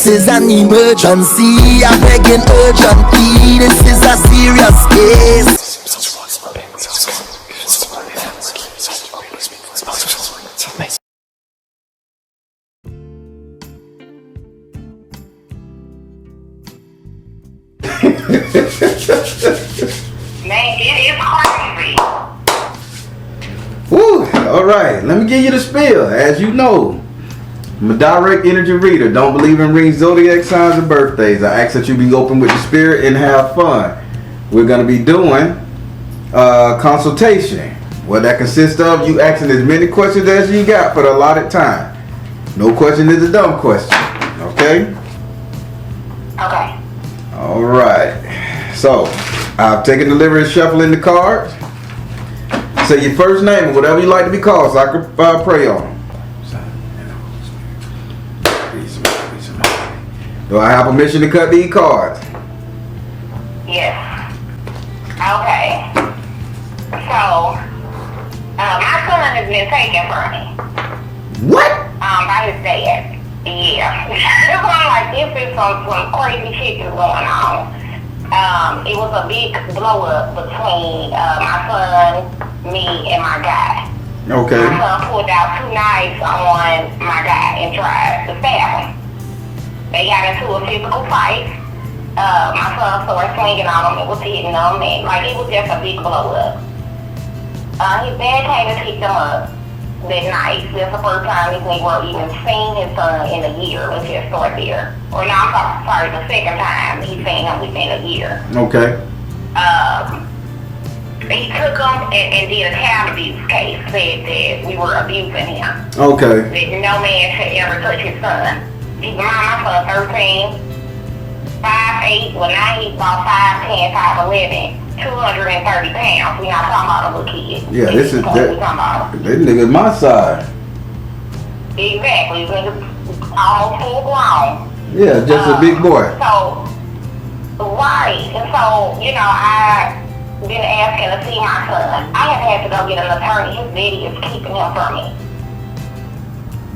is an emergency. I'm begging urgently. This is a serious case. Man, it is crazy. Woo! Alright, let me give you the spiel. As you know, I'm a direct energy reader. Don't believe in reading zodiac signs and birthdays. I ask that you be open with the spirit and have fun. We're going to be doing consultation. What that consists of, you asking as many questions as you got for the allotted time. No question is a dumb question. Okay? Okay. Alright. So, I've taken delivery and shuffling the cards. Say your first name and whatever you like to be called so I can pray on them. Do I have permission to cut these cards? Yes. Okay. So, my son has been taken from me. What? By his dad. Yeah. It's like this is some crazy shit that's going on. It was a big blow up between my son, me, and my guy. Okay. My son pulled out 2 knives on my guy and tried to stab him. They got into a physical fight. My son started swinging on him and was hitting them, and like it was just a big blow up. His dad came and picked him up that night. That's the first time this Negro even seen his son in a year. Let's just start there. Or no, I'm sorry, the second time he's seen him within a year. Okay. He took him and did a child abuse case, said that we were abusing him. Okay. That no man should ever touch his son. My son 13, 5'8", well now he's about 5'10", 5'11", 230 pounds. We're not talking about a little kid. Yeah, this is that nigga's my side. Exactly, this nigga's almost full grown. Yeah, just a big boy. So, right, and so, you know, I been asking to see my son. I have had to go get an attorney. His daddy is keeping him from me.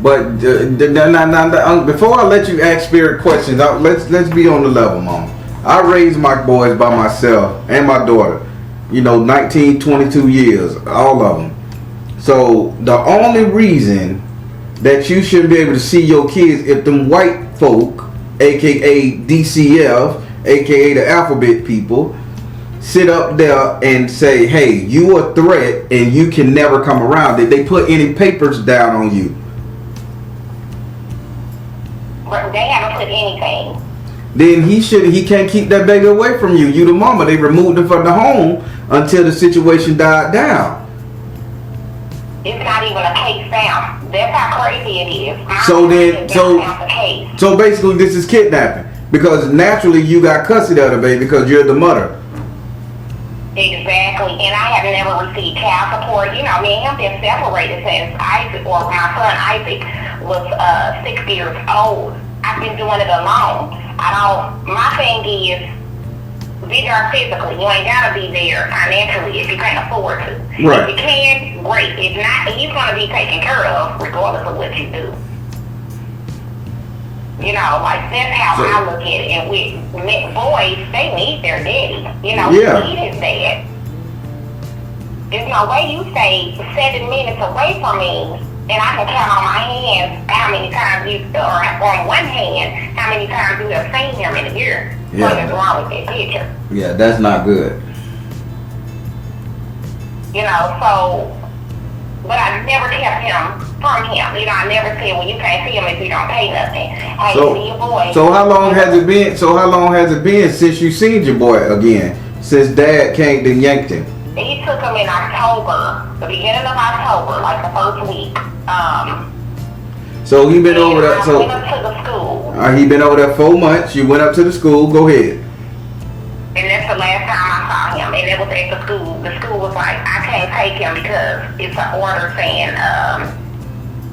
But before I let you ask spirit questions, let's be on the level, Mom. I raised my boys by myself and my daughter. You know, 19, 22 years, all of them. So the only reason that you shouldn't be able to see your kids if them white folk, aka DCF, aka the alphabet people, sit up there and say, hey, you a threat and you can never come around. Did they put any papers down on you? But they haven't put anything. Then he can't keep that baby away from you. You the mama. They removed him from the home until the situation died down. It's not even a case down. That's how crazy it is. So basically this is kidnapping. Because naturally you got custody of the baby because you're the mother. Exactly. And I have never received child support. You know, me and him been separated since Isaac, or my son Isaac, was 6 years old. I've been doing it alone. My thing is, be there physically. You ain't gotta be there financially if you can't afford to. Right. If you can, great. If not, he's gonna be taken care of regardless of what you do. You know, like that's how I look at it. And with boys, they need their daddy. You know, yeah. He need his dad. There's no way you stay 7 minutes away from me and I can count on my hands how many times or on one hand, how many times you have seen him in a year. Yeah. What is wrong with that picture? Yeah, that's not good. You know, so, but I never kept him from him. You know, I never said, well, you can't see him if you don't pay nothing. Hey, see your boy. So how long has it been? So how long has it been since you seen your boy again? Since Dad came and yanked him? He took him in October, the beginning of October, like the first week. So he been over there. So I went up to the school. He been over there 4 months. You went up to the school. Go ahead. And that's the last time I saw him. And it was at the school. The school was like, I can't take him because it's an order saying,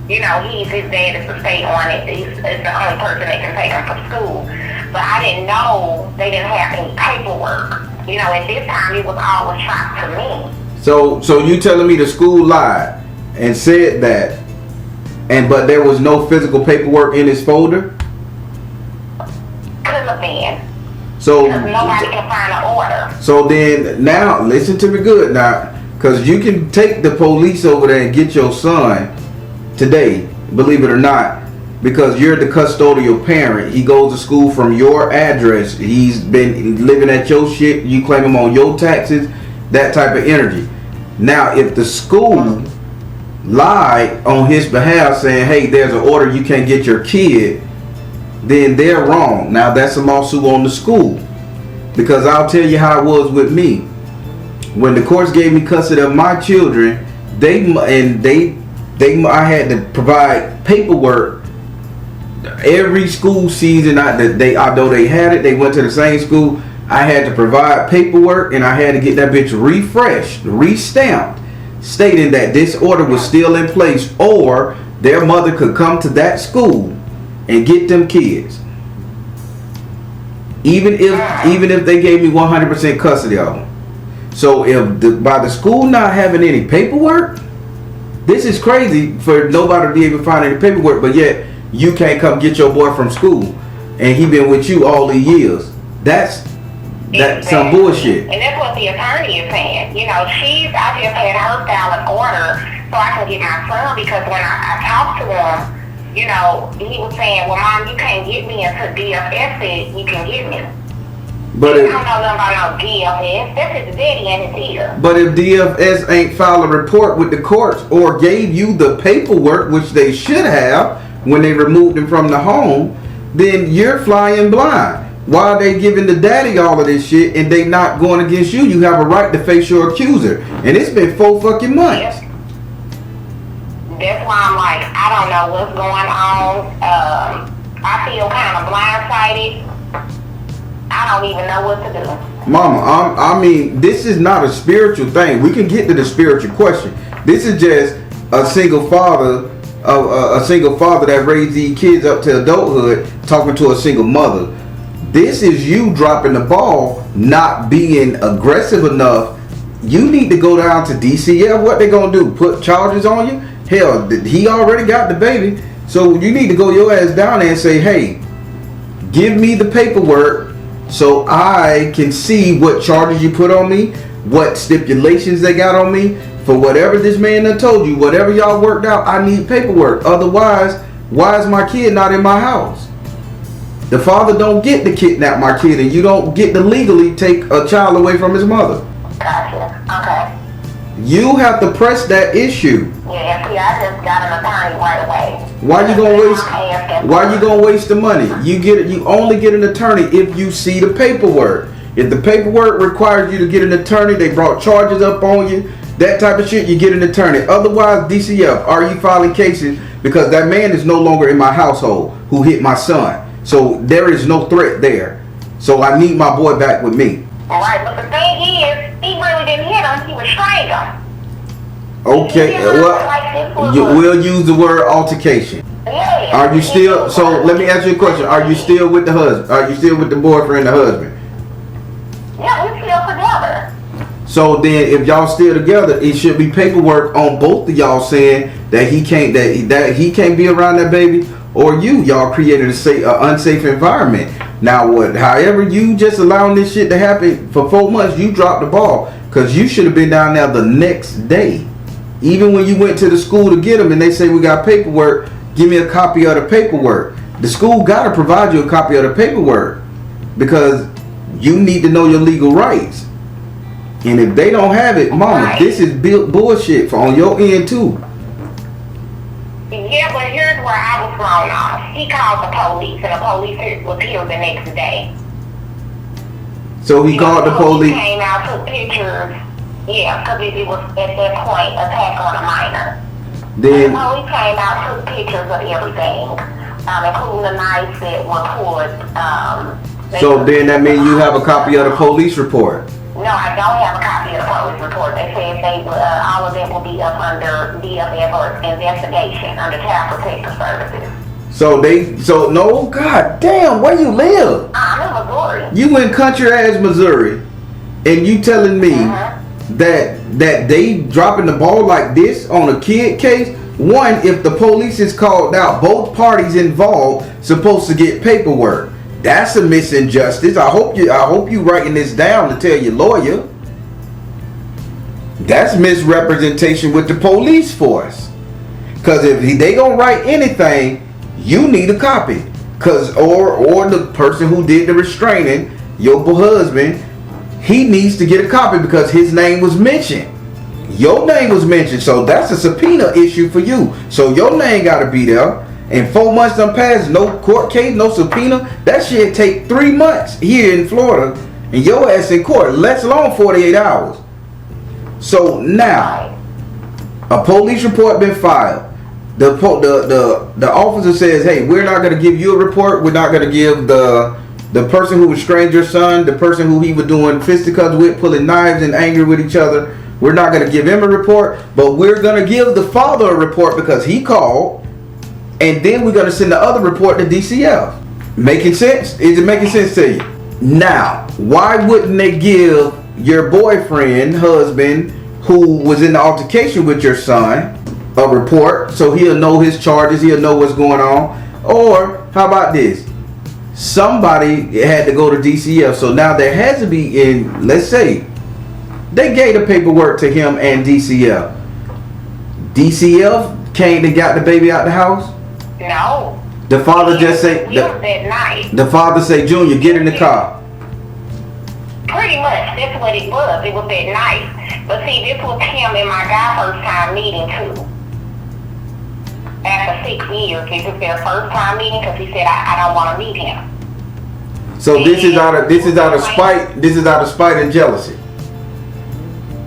you know, his dad is the state on it. He's the only person that can take him from school. But I didn't know they didn't have any paperwork. You know, at this time, it was all a shock to me. So you telling me the school lied and said that, but there was no physical paperwork in his folder? couldn't have been. So Because nobody can find an order. So then now listen to me good now, because you can take the police over there and get your son today, believe it or not, because you're the custodial parent. He goes to school from your address. He's been living at your shit. You claim him on your taxes, that type of energy. Now, if the school lied on his behalf saying, hey, there's an order, you can't get your kid, then they're wrong. Now, that's a lawsuit on the school. Because I'll tell you how it was with me. When the courts gave me custody of my children, I had to provide paperwork every school season. Although they had it, they went to the same school. I had to provide paperwork, and I had to get that bitch refreshed, restamped, stating that this order was still in place, or their mother could come to that school and get them kids, even if they gave me 100% custody of them. So if by the school not having any paperwork, this is crazy for nobody to be able to find any paperwork, but yet you can't come get your boy from school, and he been with you all these years. That's some bullshit. And that's what the attorney is saying. You know, I just had her file an order so I can get my son, because when I talked to him, you know, he was saying, well, Mom, you can't get me until DFS said you can get me. But I don't know nothing about no DFS. That's his daddy and his ear. But if DFS ain't filed a report with the courts or gave you the paperwork, which they should have when they removed him from the home, then you're flying blind. Why are they giving the daddy all of this shit and they not going against you? You have a right to face your accuser. And it's been 4 fucking months. Yep. That's why I'm like, I don't know what's going on. I feel kind of blindsided. I don't even know what to do. Mama, I mean, this is not a spiritual thing. We can get to the spiritual question. This is just a single father that raised these kids up to adulthood talking to a single mother. This is you dropping the ball, not being aggressive enough. You need to go down to DCF. What they gonna do? Put charges on you? Hell, he already got the baby. So you need to go your ass down there and say, hey, give me the paperwork so I can see what charges you put on me, what stipulations they got on me. For whatever this man done told you, whatever y'all worked out, I need paperwork. Otherwise, why is my kid not in my house? The father don't get to kidnap my kid, and you don't get to legally take a child away from his mother. Gotcha. Okay. You have to press that issue. Yeah, see, I just got an attorney right away. Why you gonna waste the money? You only get an attorney if you see the paperwork. If the paperwork requires you to get an attorney, they brought charges up on you, that type of shit, you get an attorney. Otherwise, DCF, are you filing cases because that man is no longer in my household who hit my son? So there is no threat there. So I need my boy back with me. All right, but the thing is, he really didn't hit him. He restrained him. Okay, we'll use the word altercation. Yeah. Are you still? So let me ask you a question. Are you still with the husband? Are you still with the boyfriend, the husband? Yeah, we're still together. So then, if y'all still together, it should be paperwork on both of y'all saying that he can't that he can't be around that baby, or y'all created an unsafe environment. Now what? However, you just allowing this shit to happen for 4 months, you dropped the ball because you should have been down there the next day. Even when you went to the school to get them and they say we got paperwork, give me a copy of the paperwork. The school got to provide you a copy of the paperwork because you need to know your legal rights. And if they don't have it, mama, this is bullshit on your end too. Yeah, but here's where I was thrown off. He called the police, and the police was here the next day. So he called the police. He came out, took pictures. Yeah, because it was at that point attack on a minor. Then the police came out, took pictures of everything, including the knives that were pulled. So then that means you have a copy of the police report. No, I don't have a copy of the police report. They said all of them will be up under DFF or investigation under Child Protective Services. No, god damn, where you live? I'm in Missouri. You in country ass Missouri, and you telling me that they dropping the ball like this on a kid case? One, if the police is called out, both parties involved supposed to get paperwork. That's a misinjustice. I hope you writing this down to tell your lawyer. That's misrepresentation with the police force. Cause if they gonna write anything, you need a copy. Cause or the person who did the restraining, your husband, he needs to get a copy because his name was mentioned. Your name was mentioned, so that's a subpoena issue for you. So your name gotta be there. And 4 months done passed, no court case, no subpoena. That shit take 3 months here in Florida, and your ass in court, let alone 48 hours. So now, a police report been filed. The officer says, hey, we're not gonna give you a report. We're not gonna give the person who restrained your son, the person who he was doing fisticuffs with, pulling knives and angry with each other. We're not gonna give him a report, but we're gonna give the father a report because he called. And then we're going to send the other report to DCF. Making sense? Is it making sense to you? Now, why wouldn't they give your boyfriend, husband, who was in the altercation with your son, a report so he'll know his charges, he'll know what's going on? Or, how about this? Somebody had to go to DCF. So now there has to be in, let's say, they gave the paperwork to him and DCF. DCF came and got the baby out the house? No. The father just say the father say, Junior, get in the car. Pretty much, that's what it was. It was that night. But see, this was him and my guy first time meeting too. After 6 years, this is their first time meeting because he said I don't want to meet him. So this is out of spite. This is out of spite and jealousy.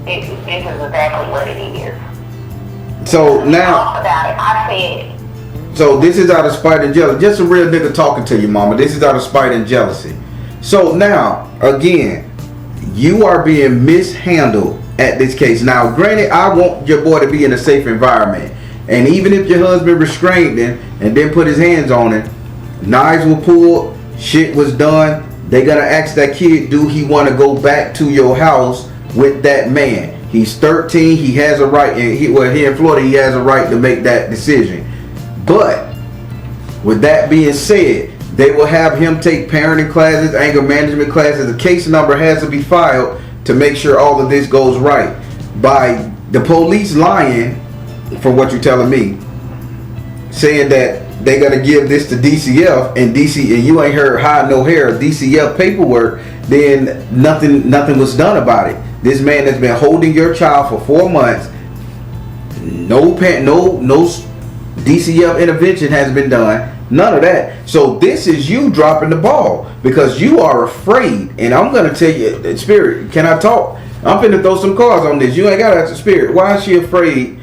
This is exactly what it is. So now about it, I said. So this is out of spite and jealousy. Just a real nigga talking to you, mama. This is out of spite and jealousy. So now, again, you are being mishandled at this case. Now, granted, I want your boy to be in a safe environment. And even if your husband restrained him and then put his hands on him, knives were pulled, shit was done, they gonna ask that kid, do he want to go back to your house with that man? He's 13, he has a right, and here in Florida, he has a right to make that decision. But with that being said, they will have him take parenting classes, anger management classes. The case number has to be filed to make sure all of this goes right. By the police lying, from what you're telling me, saying that they gotta give this to DCF and you ain't heard hide no hair DCF paperwork, then nothing was done about it. This man has been holding your child for 4 months. No DCF intervention has been done. None of that. So this is you dropping the ball because you are afraid. And I'm going to tell you, Spirit, can I talk? I'm finna throw some cards on this. You ain't got to ask the Spirit. Why is she afraid?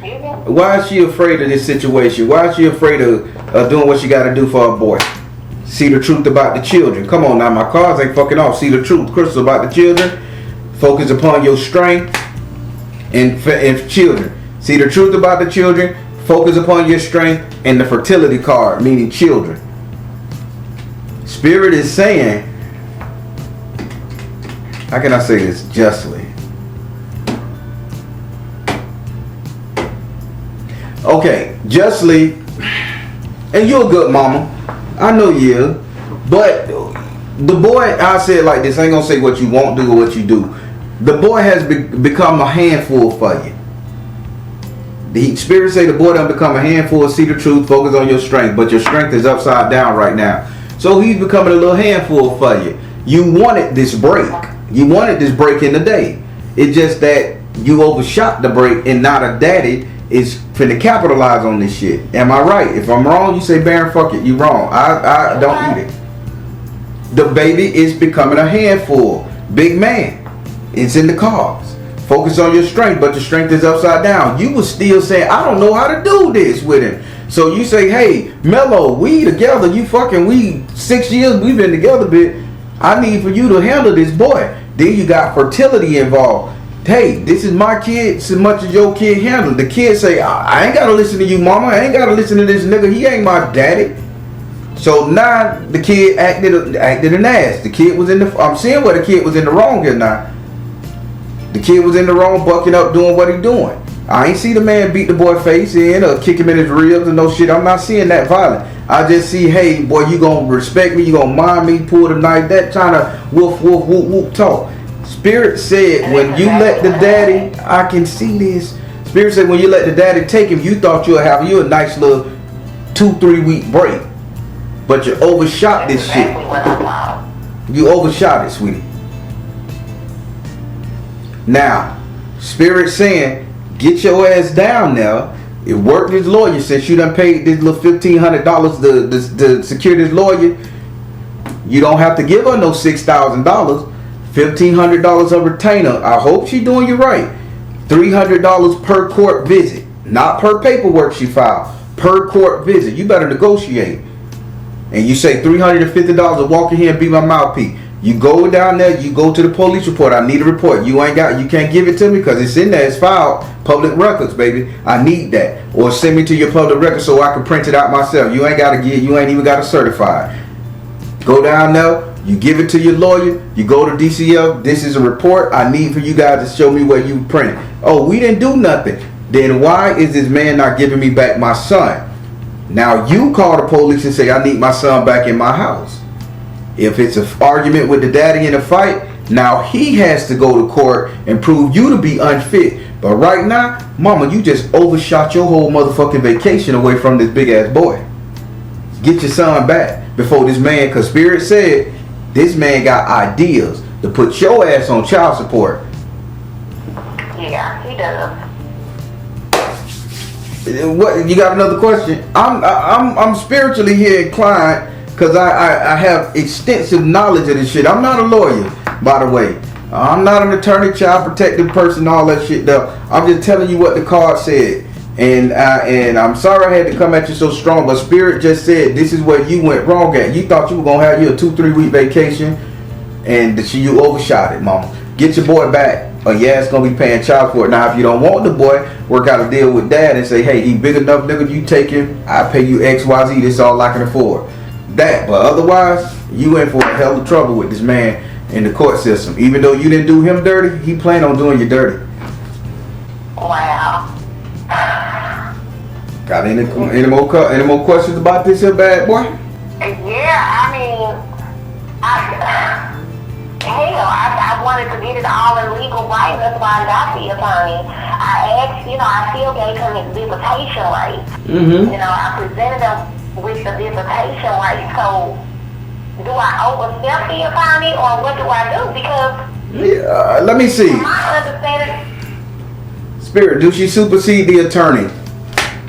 Why is she afraid of this situation? Why is she afraid of doing what she got to do for her boy? See the truth about the children. Come on now, my cards ain't fucking off. See the truth, Crystal, about the children. Focus upon your strength and children. See the truth about the children. Focus upon your strength and the fertility card, meaning children. Spirit is saying, how can I say this justly? Okay, justly, and you're a good mama. I know you, but the boy, I say it like this, I ain't gonna say what you won't do or what you do. The boy has become a handful for you. The Spirit say the boy done become a handful. See the truth, focus on your strength, but your strength is upside down right now. So he's becoming a little handful for you. You wanted this break. You wanted this break in the day. It's just that you overshot the break, and now the daddy is finna capitalize on this shit. Am I right? If I'm wrong, you say, Baron, fuck it, you wrong. I don't eat it. The baby is becoming a handful. Big man. It's in the cards. Focus on your strength, but your strength is upside down. You was still saying, I don't know how to do this with him. So you say, hey, Mello, we together, we 6 years, we've been together a bit. I need for you to handle this boy. Then you got fertility involved. Hey, this is my kid, as much as your kid handled. The kid say, I ain't gotta listen to you, mama. I ain't gotta listen to this nigga. He ain't my daddy. So now the kid acted an ass. The kid was I'm seeing where the kid was in the wrong here now. The kid was in the wrong, bucking up, doing what he doing. I ain't see the man beat the boy face in or kick him in his ribs and no shit. I'm not seeing that violent. I just see, hey, boy, you gonna respect me, you gonna mind me, pull the knife, that trying to woof, woof, whoop, whoop talk. Spirit said, when you let the daddy, I can see this. Spirit said, when you let the daddy take him, you thought you'll have you a nice little 2-3 week break. But you overshot this shit. You overshot it, sweetie. Now, Spirit saying, get your ass down now. It worked his lawyer since you done paid this little $1,500 to secure this lawyer. You don't have to give her no $6,000. $1,500 of retainer. I hope she doing you right. $300 per court visit, not per paperwork she filed. Per court visit. You better negotiate. And you say $350 to walk in here and be my mouthpiece. You go down there, you go to the police report. I need a report. You can't give it to me because it's in there. It's filed. Public records, baby. I need that. Or send me to your public record so I can print it out myself. You ain't even got to certify it. Go down there. You give it to your lawyer. You go to DCF. This is a report I need for you guys to show me where you printed. Oh, we didn't do nothing. Then why is this man not giving me back my son? Now you call the police and say, I need my son back in my house. If it's an argument with the daddy in a fight, now he has to go to court and prove you to be unfit. But right now, mama, you just overshot your whole motherfucking vacation away from this big ass boy. Get your son back before this man, because Spirit said this man got ideas to put your ass on child support. Yeah, he does. What, you got another question? I'm spiritually here inclined because I have extensive knowledge of this shit. I'm not a lawyer, by the way. I'm not an attorney, child protective person, all that shit though. I'm just telling you what the card said. And I'm sorry I had to come at you so strong, but Spirit just said this is where you went wrong at. You thought you were gonna have you a 2-3 week vacation, and you overshot it, mama. Get your boy back, or your ass gonna be paying child support. Now, if you don't want the boy, work out a deal with dad and say, hey, he big enough, nigga, you take him, I pay you XYZ. This is all I can afford. That, but otherwise, you in for a hell of trouble with this man in the court system. Even though you didn't do him dirty, he plan on doing you dirty. Wow. Got any more questions about this here bad boy? Yeah, I mean, I wanted to get it all in legal right. That's why I got the attorney. I asked, I still gave him his visitation rights. Mm-hmm. I presented him with the visitation rights. So, do I overstep the attorney or what do I do? Because let me see. My understanding. Spirit, do she supersede the attorney?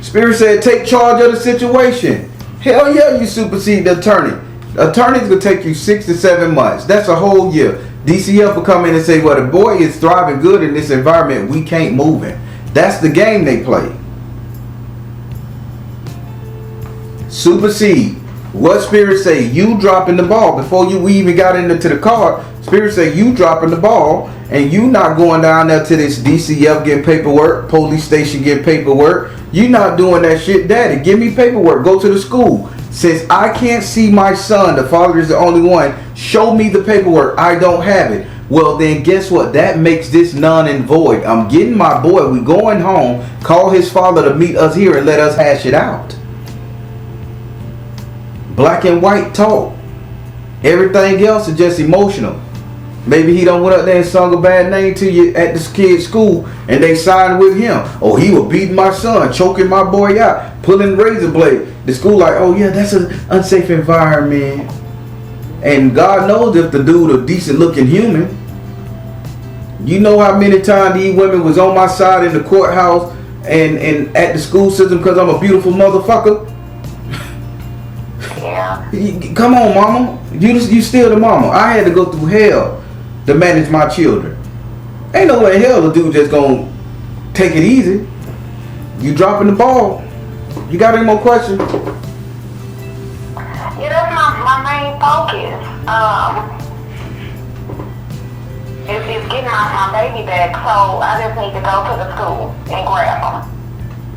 Spirit said, take charge of the situation. Hell yeah, you supersede the attorney. The attorney's gonna take you 6 to 7 months. That's a whole year. DCF will come in and say, well, the boy is thriving good in this environment. We can't move him. That's the game they play. Supersede. What Spirit say? You dropping the ball before we even got into the car. Spirit say you dropping the ball and you not going down there to this DCF getting paperwork, police station getting paperwork. You not doing that shit, daddy. Give me paperwork. Go to the school. Since I can't see my son, the father is the only one. Show me the paperwork. I don't have it. Well, then guess what? That makes this null and void. I'm getting my boy. We going home. Call his father to meet us here and let us hash it out. Black and white talk. Everything else is just emotional. Maybe he done went up there and sung a bad name to you at this kid's school and they signed with him. Oh, he was beating my son, choking my boy out, pulling razor blade. The school like, oh yeah, that's an unsafe environment. And God knows if the dude a decent looking human. You know how many times these women was on my side in the courthouse and at the school system because I'm a beautiful motherfucker. Yeah. Come on, mama. You still the mama. I had to go through hell to manage my children. Ain't no way in hell the dude just gonna take it easy. You dropping the ball. You got any more questions? Yeah, that's my main focus. It's getting my baby back, so I just need to go to the school and grab him.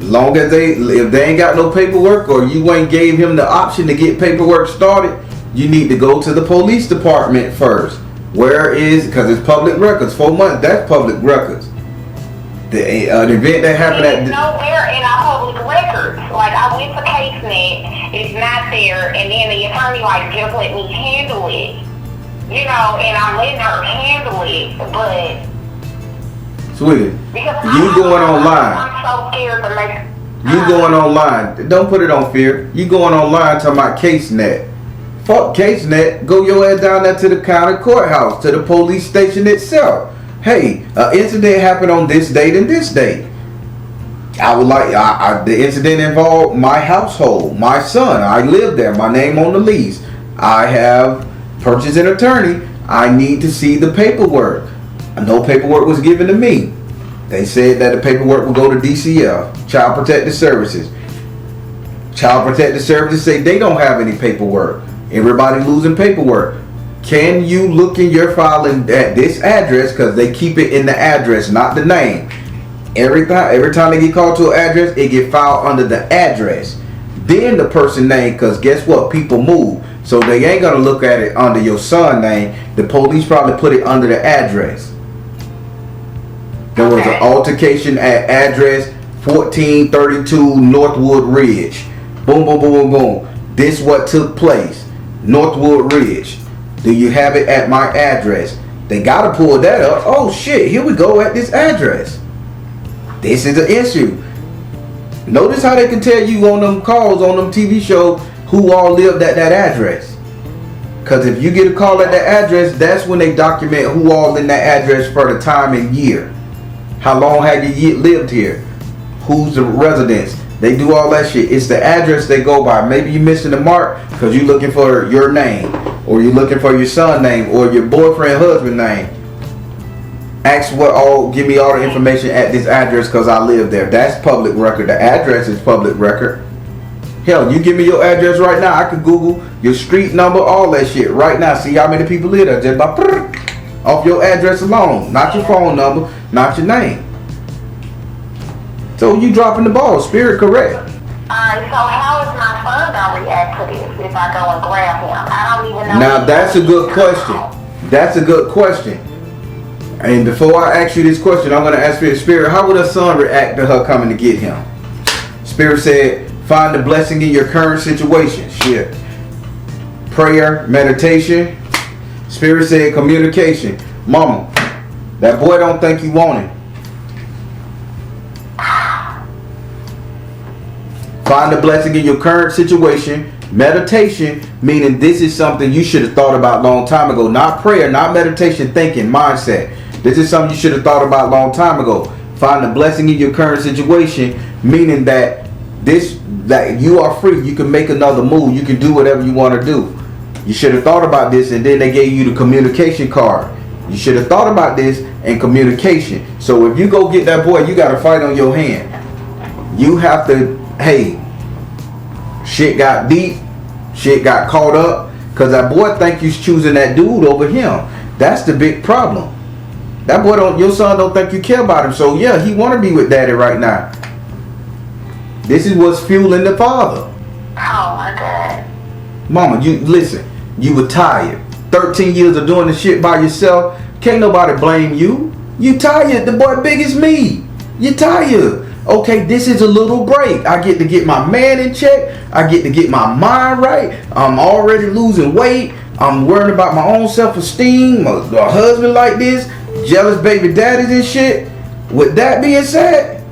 As long as if they ain't got no paperwork or you ain't gave him the option to get paperwork started, you need to go to the police department first. Where is, because it's public records, 4 months, that's public records. The event that happened It's nowhere in our public records. Like, I went to CaseNet, it's not there, and then the attorney, like, just let me handle it. You know, and I'm letting her handle it, but... Sweetie, you going online. I'm so scared to make... You going online. Don't put it on fear. You going online talking about CaseNet. Fuck CaseNet. Go your ass down there to the county courthouse, to the police station itself. Hey, an incident happened on this date and this date. I would like, the incident involved my household, my son. I live there. My name on the lease. I have purchased an attorney. I need to see the paperwork. No paperwork was given to me. They said that the paperwork would go to DCF, Child Protective Services. Child Protective Services say they don't have any paperwork. Everybody losing paperwork. Can you look in your file at this address, because they keep it in the address, not the name. Every time they get called to an address, it get filed under the address. Then the person name, because guess what? People move. So they ain't going to look at it under your son name. The police probably put it under the address. There was an altercation at address 1432 Northwood Ridge. Boom, boom, boom, boom, boom. This what took place. Northwood Ridge. Do you have it at my address? They got to pull that up. Oh shit, here we go at this address. This is the issue. Notice how they can tell you on them calls, on them TV shows, who all lived at that address. Because if you get a call at that address, that's when they document who all in that address for the time and year. How long have you lived here? Who's the residents? They do all that shit. It's the address they go by. Maybe you're missing the mark because you're looking for your name, or you're looking for your son's name, or your boyfriend, husband name. Ask give me all the information at this address because I live there. That's public record. The address is public record. Hell, you give me your address right now. I could Google your street number, all that shit right now. See how many people live there just by off your address alone. Not your phone number, not your name. So you dropping the ball. Spirit correct. Alright, so how is my son gonna react to this if I go and grab him? I don't even know. Now that's a good question. That's a good question. And before I ask you this question, I'm going to ask Spirit, how would her son react to her coming to get him? Spirit said, find the blessing in your current situation. Shit. Prayer, meditation. Spirit said communication. Mama, that boy don't think you want him. Find the blessing in your current situation. Meditation, meaning this is something you should have thought about a long time ago. Not prayer, not meditation, thinking, mindset. This is something you should have thought about a long time ago. Find the blessing in your current situation, meaning that you are free. You can make another move. You can do whatever you want to do. You should have thought about this, and then they gave you the communication card. You should have thought about this and communication. So if you go get that boy, you got a fight on your hand. You have to, hey, shit got deep. Shit got caught up. Because that boy think you choosing that dude over him. That's the big problem. That boy your son don't think you care about him. So yeah, he want to be with daddy right now. This is what's fueling the father. Oh my God. Mama, you listen. You were tired. 13 years of doing the shit by yourself. Can't nobody blame you. You tired. The boy big as me. You tired. Okay, this is a little break. I get to get my man in check. I get to get my mind right. I'm already losing weight. I'm worried about my own self-esteem. A husband like this. Jealous baby daddies and shit. With that being said,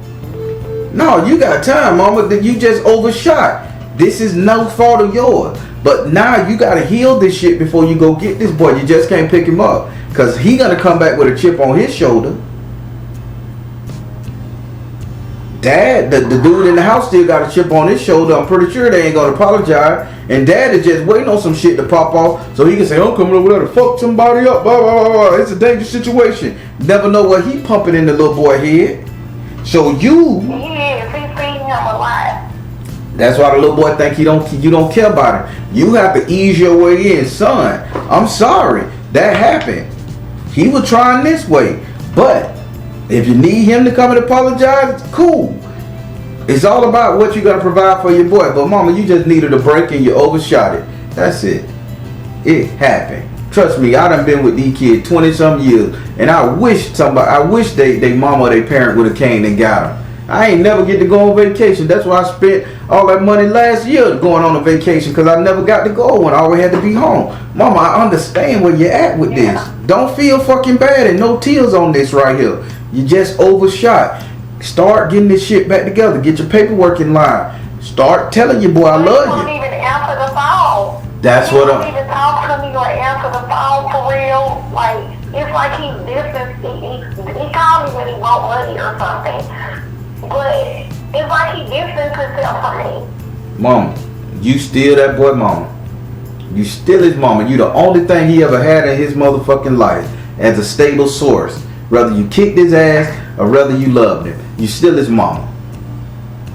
no, you got time, mama. That you just overshot. This is no fault of yours. But now you got to heal this shit before you go get this boy. You just can't pick him up. Because he going to come back with a chip on his shoulder. Dad, the dude in the house still got a chip on his shoulder. I'm pretty sure they ain't going to apologize. And dad is just waiting on some shit to pop off so he can say, I'm coming over there to fuck somebody up. Blah, blah, blah, blah. It's a dangerous situation. Never know what he pumping in the little boy head. So you... Yeah, he seen him a lot. That's why the little boy think you don't care about him. You have to ease your way in. Son, I'm sorry. That happened. He was trying this way. But if you need him to come and apologize, cool. It's all about what you're going to provide for your boy. But mama, you just needed a break and you overshot it. That's it. It happened. Trust me, I done been with these kids 20 some years. And I wish they mama or their parent would have came and got them. I ain't never get to go on vacation. That's why I spent all that money last year going on a vacation because I never got to go and I always had to be home. Mama, I understand where you're at with this. Don't feel fucking bad and no tears on this right here. You just overshot. Start getting this shit back together. Get your paperwork in line. Start telling your boy I love you. He don't even answer the phone. That's what I'm. He don't even talk to me or answer the phone for real. Like, it's like he's distant. He called me when he want money or something. But it's like he distanced himself from me. Mama, you still that boy mama. You still his mama. You the only thing he ever had in his motherfucking life as a stable source. Whether you kicked his ass or whether you loved him. You still his mama.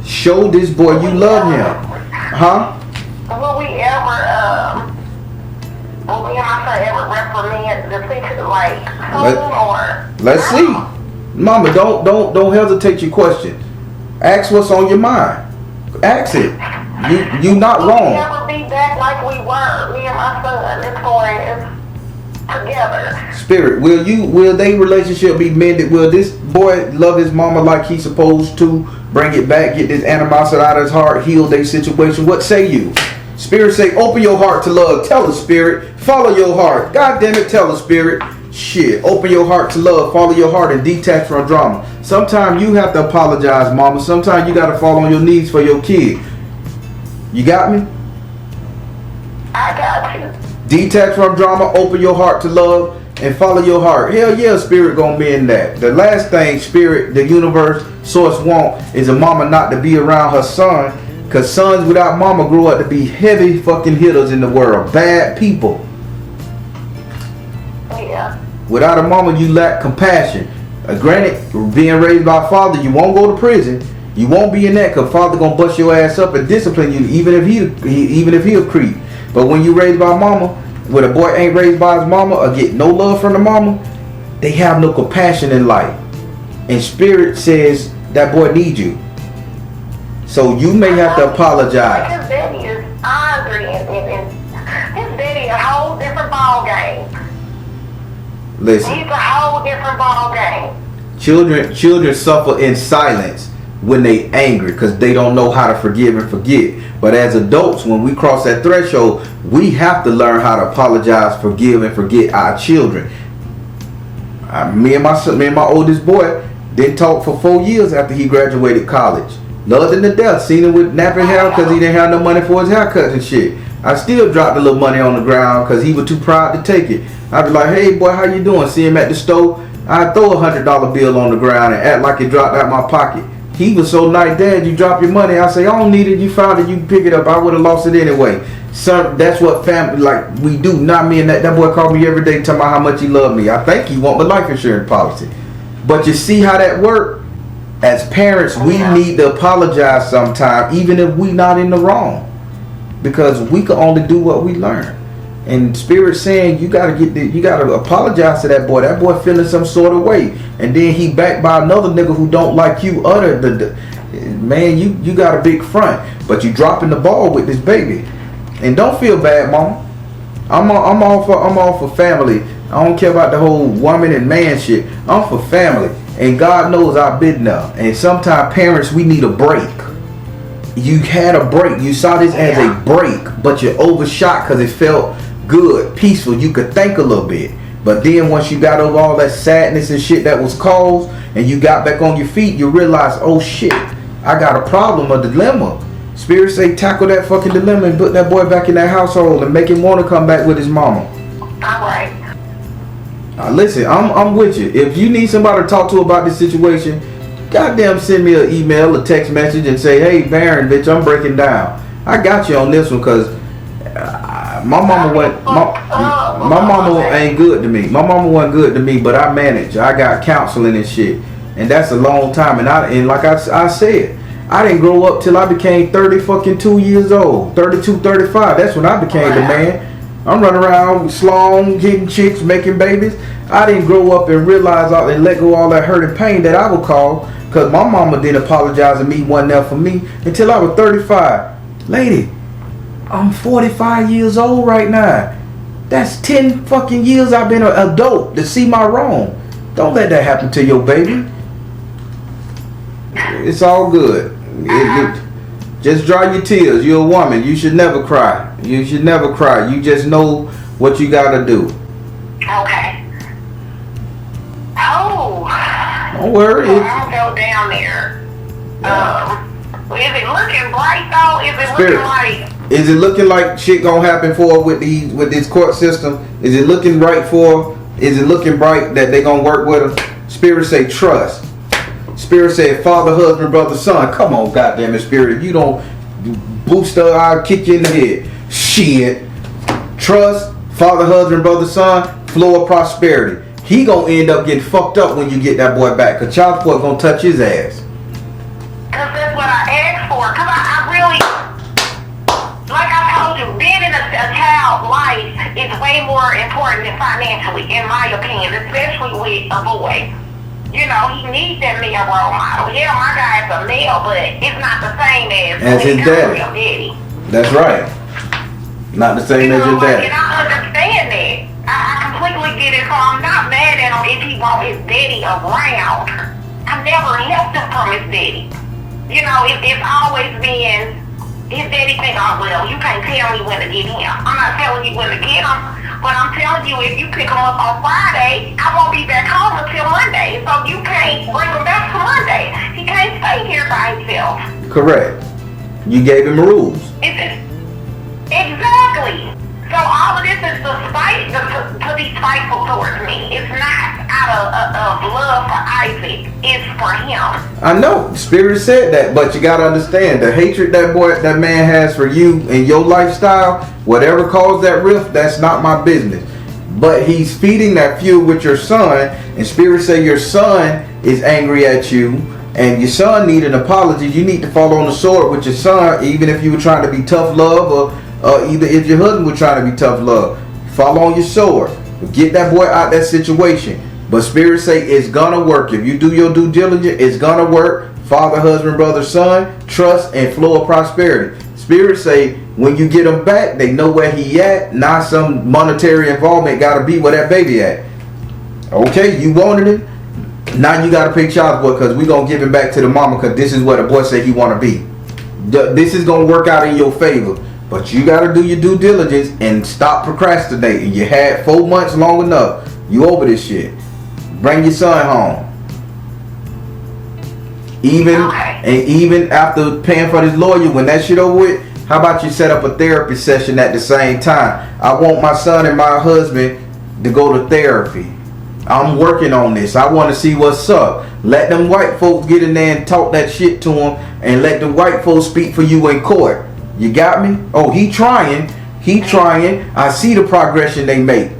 Show this boy you love him. Huh? Will we ever, will me and my son ever reprimand the teacher like school or? Let's see. Mama, don't hesitate your question. Ask what's on your mind. Ask it. You not wrong. We'll never be back like we were, me and my son, as far as together. Spirit, will they relationship be mended? Will this boy love his mama like he's supposed to? Bring it back, get this animosity out of his heart, heal their situation. What say you? Spirit say, open your heart to love. Tell the Spirit, follow your heart. God damn it, tell the Spirit. Shit, open your heart to love, follow your heart, and detach from drama. Sometimes you have to apologize, mama. Sometimes you got to fall on your knees for your kid. You got me? I got you. Detach from drama, open your heart to love, and follow your heart. Hell yeah, Spirit gonna be in that. The last thing Spirit, the universe, source want is a mama not to be around her son. Cause sons without mama grow up to be heavy fucking hitters in the world. Bad people. Yeah. Without a mama, you lack compassion. Granted, being raised by a father, you won't go to prison. You won't be in that because father gonna bust your ass up and discipline you, even if he a creep. But when you raised by mama, when a boy ain't raised by his mama or get no love from the mama, they have no compassion in life. And Spirit says that boy needs you. So you may have to apologize. His daddy is angry and his daddy a whole different ball game. Listen. He's a whole different ball game. Children suffer in silence when they angry because they don't know how to forgive and forget. But as adults, when we cross that threshold, we have to learn how to apologize, forgive, and forget our children. Me and my oldest boy didn't talk for 4 years after he graduated college. Loved him to death. Seen him with napping hair because he didn't have no money for his haircuts and shit. I still dropped a little money on the ground because he was too proud to take it. I'd be like, hey boy, how you doing? See him at the store. I'd throw a $100 bill on the ground and act like it dropped out my pocket. He was so nice, Dad, you drop your money. I say, I don't need it. You found it. You can pick it up. I would have lost it anyway. Son, that's what family, like, we do. Not me and that boy called me every day telling me how much he loved me. I think he want my life insurance policy. But you see how that work? As parents, we need to apologize sometime, even if we not in the wrong. Because we can only do what we learn. And Spirit saying you gotta apologize to that boy. That boy feeling some sort of way. And then he backed by another nigga who don't like you. Man, you got a big front. But you dropping the ball with this baby. And don't feel bad, mama. I'm all for family. I don't care about the whole woman and man shit. I'm for family. And God knows I've been there. And sometimes parents, we need a break. You had a break. You saw this as a break, but you overshot because it felt good, peaceful. You could think a little bit. But then once you got over all that sadness and shit that was caused, and you got back on your feet, you realize, oh shit, I got a problem, a dilemma. Spirit say tackle that fucking dilemma and put that boy back in that household and make him want to come back with his mama. Alright. Listen, I'm with you. If you need somebody to talk to about this situation, goddamn send me an email, a text message and say, hey Baron, bitch, I'm breaking down. I got you on this one because my mama ain't good to me. My mama wasn't good to me, but I managed. I got counseling and shit. And that's a long time. And like I said, I didn't grow up till I became 2 years old. 32, 35. That's when I became the man. I'm running around slong, hitting chicks, making babies. I didn't grow up and realize and let go of all that hurt and pain that I would call because my mama didn't apologize to me, wasn't there for me until I was 35. Lady, I'm 45 years old right now. That's 10 fucking years I've been an adult to see my wrong. Don't let that happen to your baby. It's all good. Just dry your tears. You're a woman. You should never cry. You should never cry. You just know what you gotta do. Okay. Oh. Don't worry. I'll go down there. Is it looking bright though? Is it looking like shit gonna happen for her with this court system? Is it looking right for her? Is it looking bright that they gonna work with her? Spirit say trust. Spirit said father, husband, brother, son. Come on, goddamn it, Spirit. If you don't boost her, I'll kick you in the head. Shit. Trust, father, husband, brother, son, flow of prosperity. He gonna end up getting fucked up when you get that boy back. Cause child support gonna touch his ass. Cause that's what I asked for. Cause I really, like I told you, being in a child's life is way more important than financially, in my opinion, especially with a boy. You know, he needs that male role model. Yeah, my guy's a male, but it's not the same as his daddy. That's right. Not the same as your daddy. And I understand that. I completely get it, so I'm not mad at him if he wants his daddy around. I never helped him from his daddy. You know, it's always been, his daddy think, oh, well, you can't tell me when to get him. I'm not telling you when to get him, but I'm telling you, if you pick him up on Friday, I won't be back home until Monday. So you can't bring him back to Monday. He can't stay here by himself. Correct. You gave him rules. Exactly. So all of this is to be spiteful towards me. It's not out of love for Isaac. It's for him. I know. Spirit said that, but you gotta understand the hatred that man has for you and your lifestyle. Whatever caused that rift, that's not my business. But he's feeding that fuel with your son, and Spirit say your son is angry at you, and your son need an apology. You need to fall on the sword with your son, even if you were trying to be tough love, or either if your husband was trying to be tough love. Fall on your sword. Get that boy out that situation. But Spirit say it's gonna work. If you do your due diligence, it's gonna work. Father, husband, brother, son, trust, and flow of prosperity. Spirit say when you get him back, they know where he at. Not some monetary involvement gotta be where that baby at. Okay, you wanted it. Now you gotta pay child support because we gonna give him back to the mama because this is what the boy said he wanna be. This is gonna work out in your favor. But you gotta do your due diligence and stop procrastinating. You had 4 months long enough. You over this shit. Bring your son home. Even after paying for this lawyer, when that shit over with, how about you set up a therapy session at the same time? I want my son and my husband to go to therapy. I'm working on this. I want to see what's up. Let them white folks get in there and talk that shit to them, and let the white folks speak for you in court. You got me? Oh, he trying. I see the progression they make.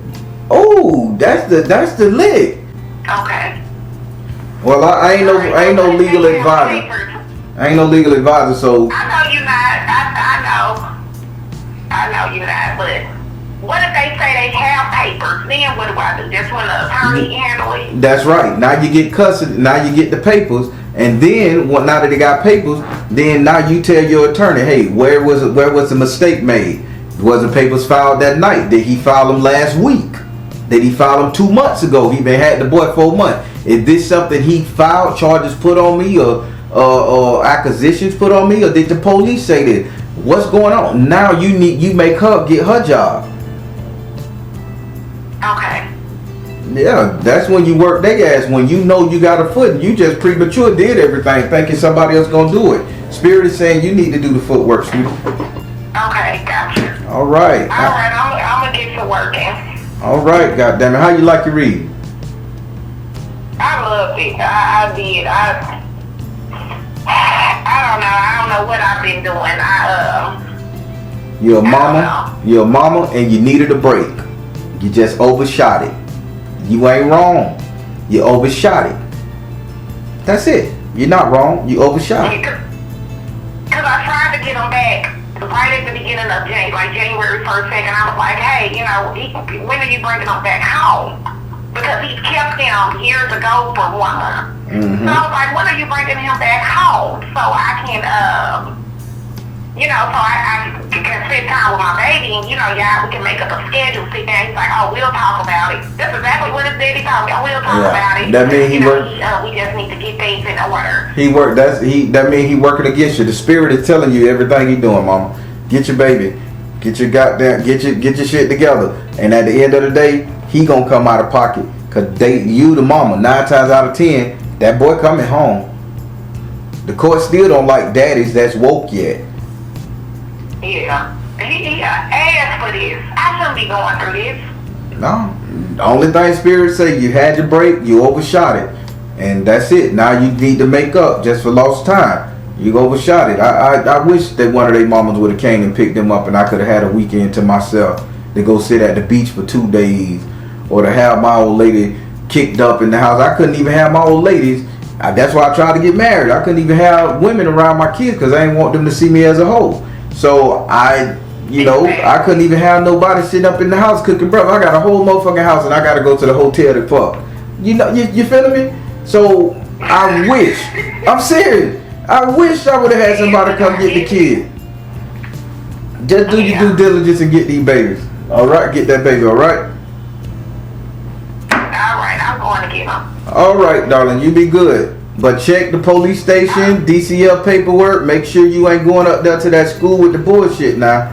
Oh, that's the lick. Okay. Well, I ain't no legal advisor. I ain't no legal advisor, so. I know you're not. I know you're not. But what if they say they have papers? Then what do I do? Just when the attorney handle it? That's right. Now you get custody. Now you get the papers. And then, now that they got papers, then now you tell your attorney, hey, where was the mistake made? Was the papers filed that night? Did he file them last week? Did he file them 2 months ago? He been had the boy 4 months. Is this something he filed, charges put on me, or acquisitions put on me, or did the police say this? What's going on? Now you make her get her job. Okay. Yeah, that's when you work their ass. When you know you got a foot, you just premature did everything thinking somebody else gonna do it. Spirit is saying you need to do the footwork, sweetie. Okay, gotcha. All right. I'm gonna get to working. All right, goddammit. How you like your reading? I loved it. I did. I don't know what I've been doing. You're a mama, and you needed a break. You just overshot it. You ain't wrong. You overshot it. That's it. You're not wrong. You overshot it. Because I tried to get him back right at the beginning of January 1st, 2nd. I was like, hey, when are you bringing him back home? Because he kept him years ago for 1 month. Mm-hmm. So I was like, when are you bringing him back home? So I can you know, so I can spend time with my baby, and you know, we can make up a schedule. Sit down. He's like, oh, we'll talk about it. That's exactly what his daddy told me. We'll talk about it. That means he worked. We just need to get things in order. He worked. That means he working against you. The spirit is telling you everything he doing, mama. Get your baby. Get your goddamn. Get your shit together. And at the end of the day, he gonna come out of pocket. Cause you the mama. 9 times out of 10, that boy coming home. The court still don't like daddies that's woke yet. Yeah. He asked for this. I shouldn't be going through this. No. The only thing spirit say, you had your break, you overshot it. And that's it. Now you need to make up just for lost time. You overshot it. I wish that one of their mamas would have came and picked them up and I could have had a weekend to myself to go sit at the beach for 2 days. Or to have my old lady kicked up in the house. I couldn't even have my old ladies. That's why I tried to get married. I couldn't even have women around my kids because I didn't want them to see me as a hoe. So I couldn't even have nobody sitting up in the house cooking breakfast. I got a whole motherfucking house and I got to go to the hotel to fuck. You know, you feeling me? So I wish, I'm serious, I wish I would have had somebody come get the kid. Just do your due diligence and get these babies. All right, get that baby. All right. I'm going to get them. All right, darling, you be good. But check the police station, DCL paperwork. Make sure you ain't going up there to that school with the bullshit now.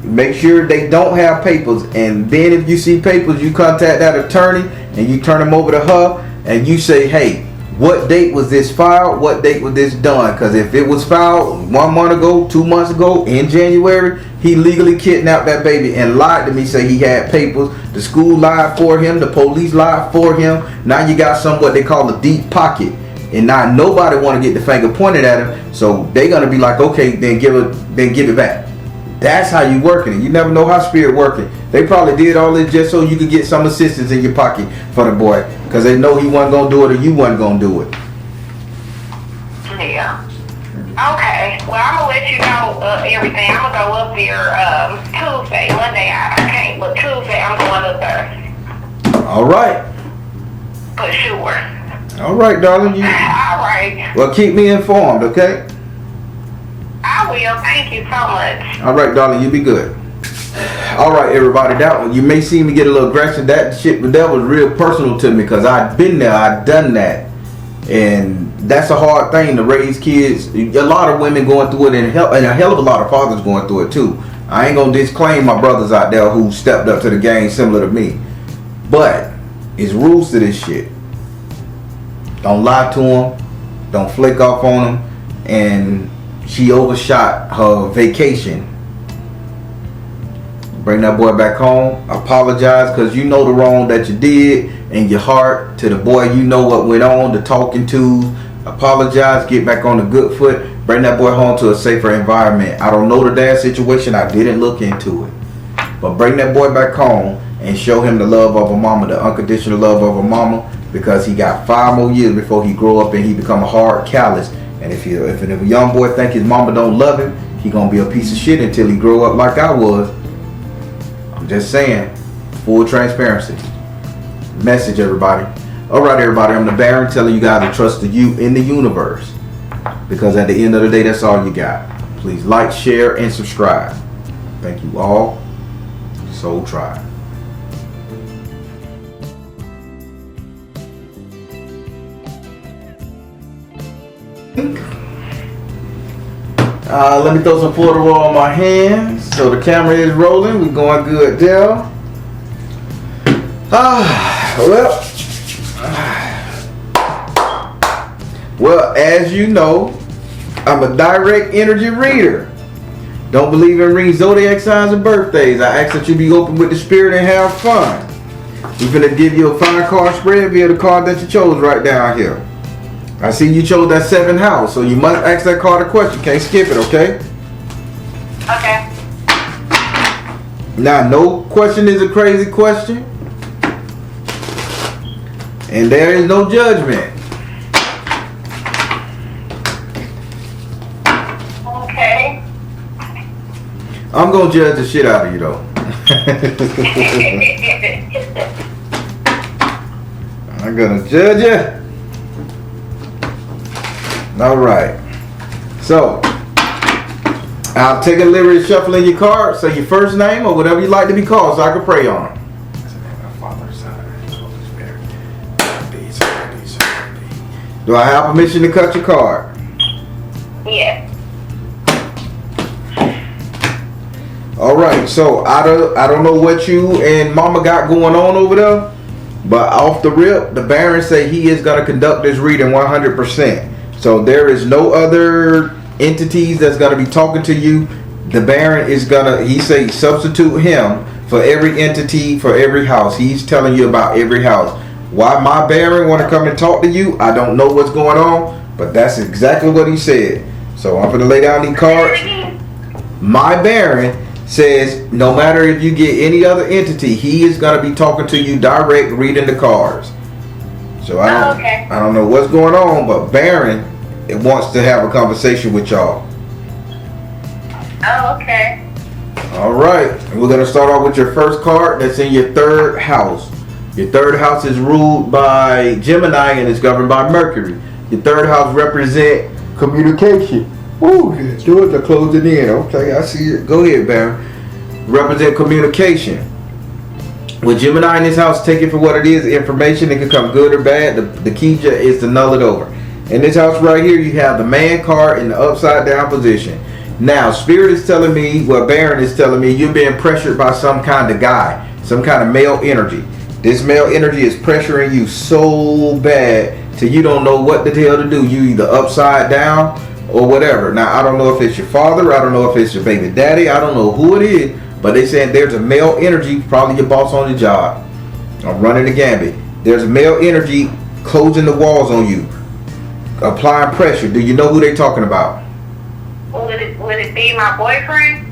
Make sure they don't have papers. And then if you see papers, you contact that attorney and you turn them over to her and you say, hey, what date was this filed? What date was this done? Because if it was filed 1 month ago, 2 months ago, in January, he legally kidnapped that baby and lied to me, say he had papers. The school lied for him. The police lied for him. Now you got what they call a deep pocket. And now nobody want to get the finger pointed at him. So they're going to be like, okay, then give it back. That's how you working it. You never know how spirit working. They probably did all this just so you could get some assistance in your pocket for the boy. Because they know he wasn't going to do it or you wasn't going to do it. Yeah. Okay. Well, I'm going to let you know everything. I'm going to go up there Tuesday. Monday I can't, but Tuesday I'm going up there. All right. For sure. All right, darling. All right. Well, keep me informed, okay? I will. Thank you so much. All right, darling. You be good. All right, everybody. That one, you may see me get a little aggressive. That was real personal to me because I've been there. I've done that. And that's a hard thing to raise kids. A lot of women going through it and a hell of a lot of fathers going through it too. I ain't going to disclaim my brothers out there who stepped up to the game similar to me. But it's rules to this shit. Don't lie to them. Don't flake off on them. And she overshot her vacation. Bring that boy back home. Apologize because you know the wrong that you did in your heart. To the boy, you know what went on, the talking to. Apologize. Get back on the good foot. Bring that boy home to a safer environment. I don't know the dad situation. I didn't look into it. But bring that boy back home and show him the love of a mama, the unconditional love of a mama, because he got 5 more years before he grow up and he become a hard callous. And if a young boy think his mama don't love him, he gonna be a piece of shit until he grow up like I was. I'm just saying, full transparency. Message, everybody. All right, everybody. I'm the Baron telling you guys to trust you in the universe, because at the end of the day, that's all you got. Please like, share, and subscribe. Thank you all. Soul Tribe. Let me throw some Florida roll on my hands. So the camera is rolling. We're going good there. Well, as you know, I'm a direct energy reader. Don't believe in reading zodiac signs and birthdays. I ask that you be open with the spirit and have fun. We're going to give you a 5-card spread via the card that you chose right down here. I see you chose that 7th house, so you must ask that card a question. Can't skip it, okay? Okay. Now, no question is a crazy question. And there is no judgment. Okay. I'm going to judge the shit out of you, though. I'm going to judge you. All right. So, I'll take a liberty of shuffling your card. Say your first name or whatever you like to be called, so I can pray on them. Do I have permission to cut your card? Yes. All right. So I don't know what you and Mama got going on over there, but off the rip, the Baron say he is gonna conduct this reading 100%. So there is no other entities that's gonna be talking to you. The Baron is gonna, he say, substitute him for every entity, for every house. He's telling you about every house. Why my Baron want to come and talk to you, I don't know what's going on, but that's exactly what he said. So I'm gonna lay down these cards. My Baron says no matter if you get any other entity, he is gonna be talking to you direct, reading the cards. So I don't know what's going on, but Baron wants to have a conversation with y'all. Oh, okay. All right, we're gonna start off with your first card. That's in your third house. Your third house is ruled by Gemini and is governed by Mercury. Your third house represent communication. Ooh, the doors are closing in. Okay, I see it. Go ahead, Baron. Represent communication. With Gemini in this house, take it for what it is. Information, it can come good or bad. The key is to null it over. In this house right here, you have the man card in the upside down position. Now, Spirit is telling me, well, Baron is telling me, you're being pressured by some kind of guy, some kind of male energy. This male energy is pressuring you so bad till you don't know what the hell to do. You either upside down or whatever. Now, I don't know if it's your father. I don't know if it's your baby daddy. I don't know who it is. But they saying there's a male energy, probably your boss on the job. I'm running the gambit. There's a male energy closing the walls on you, applying pressure. Do you know who they talking about? Would it be my boyfriend?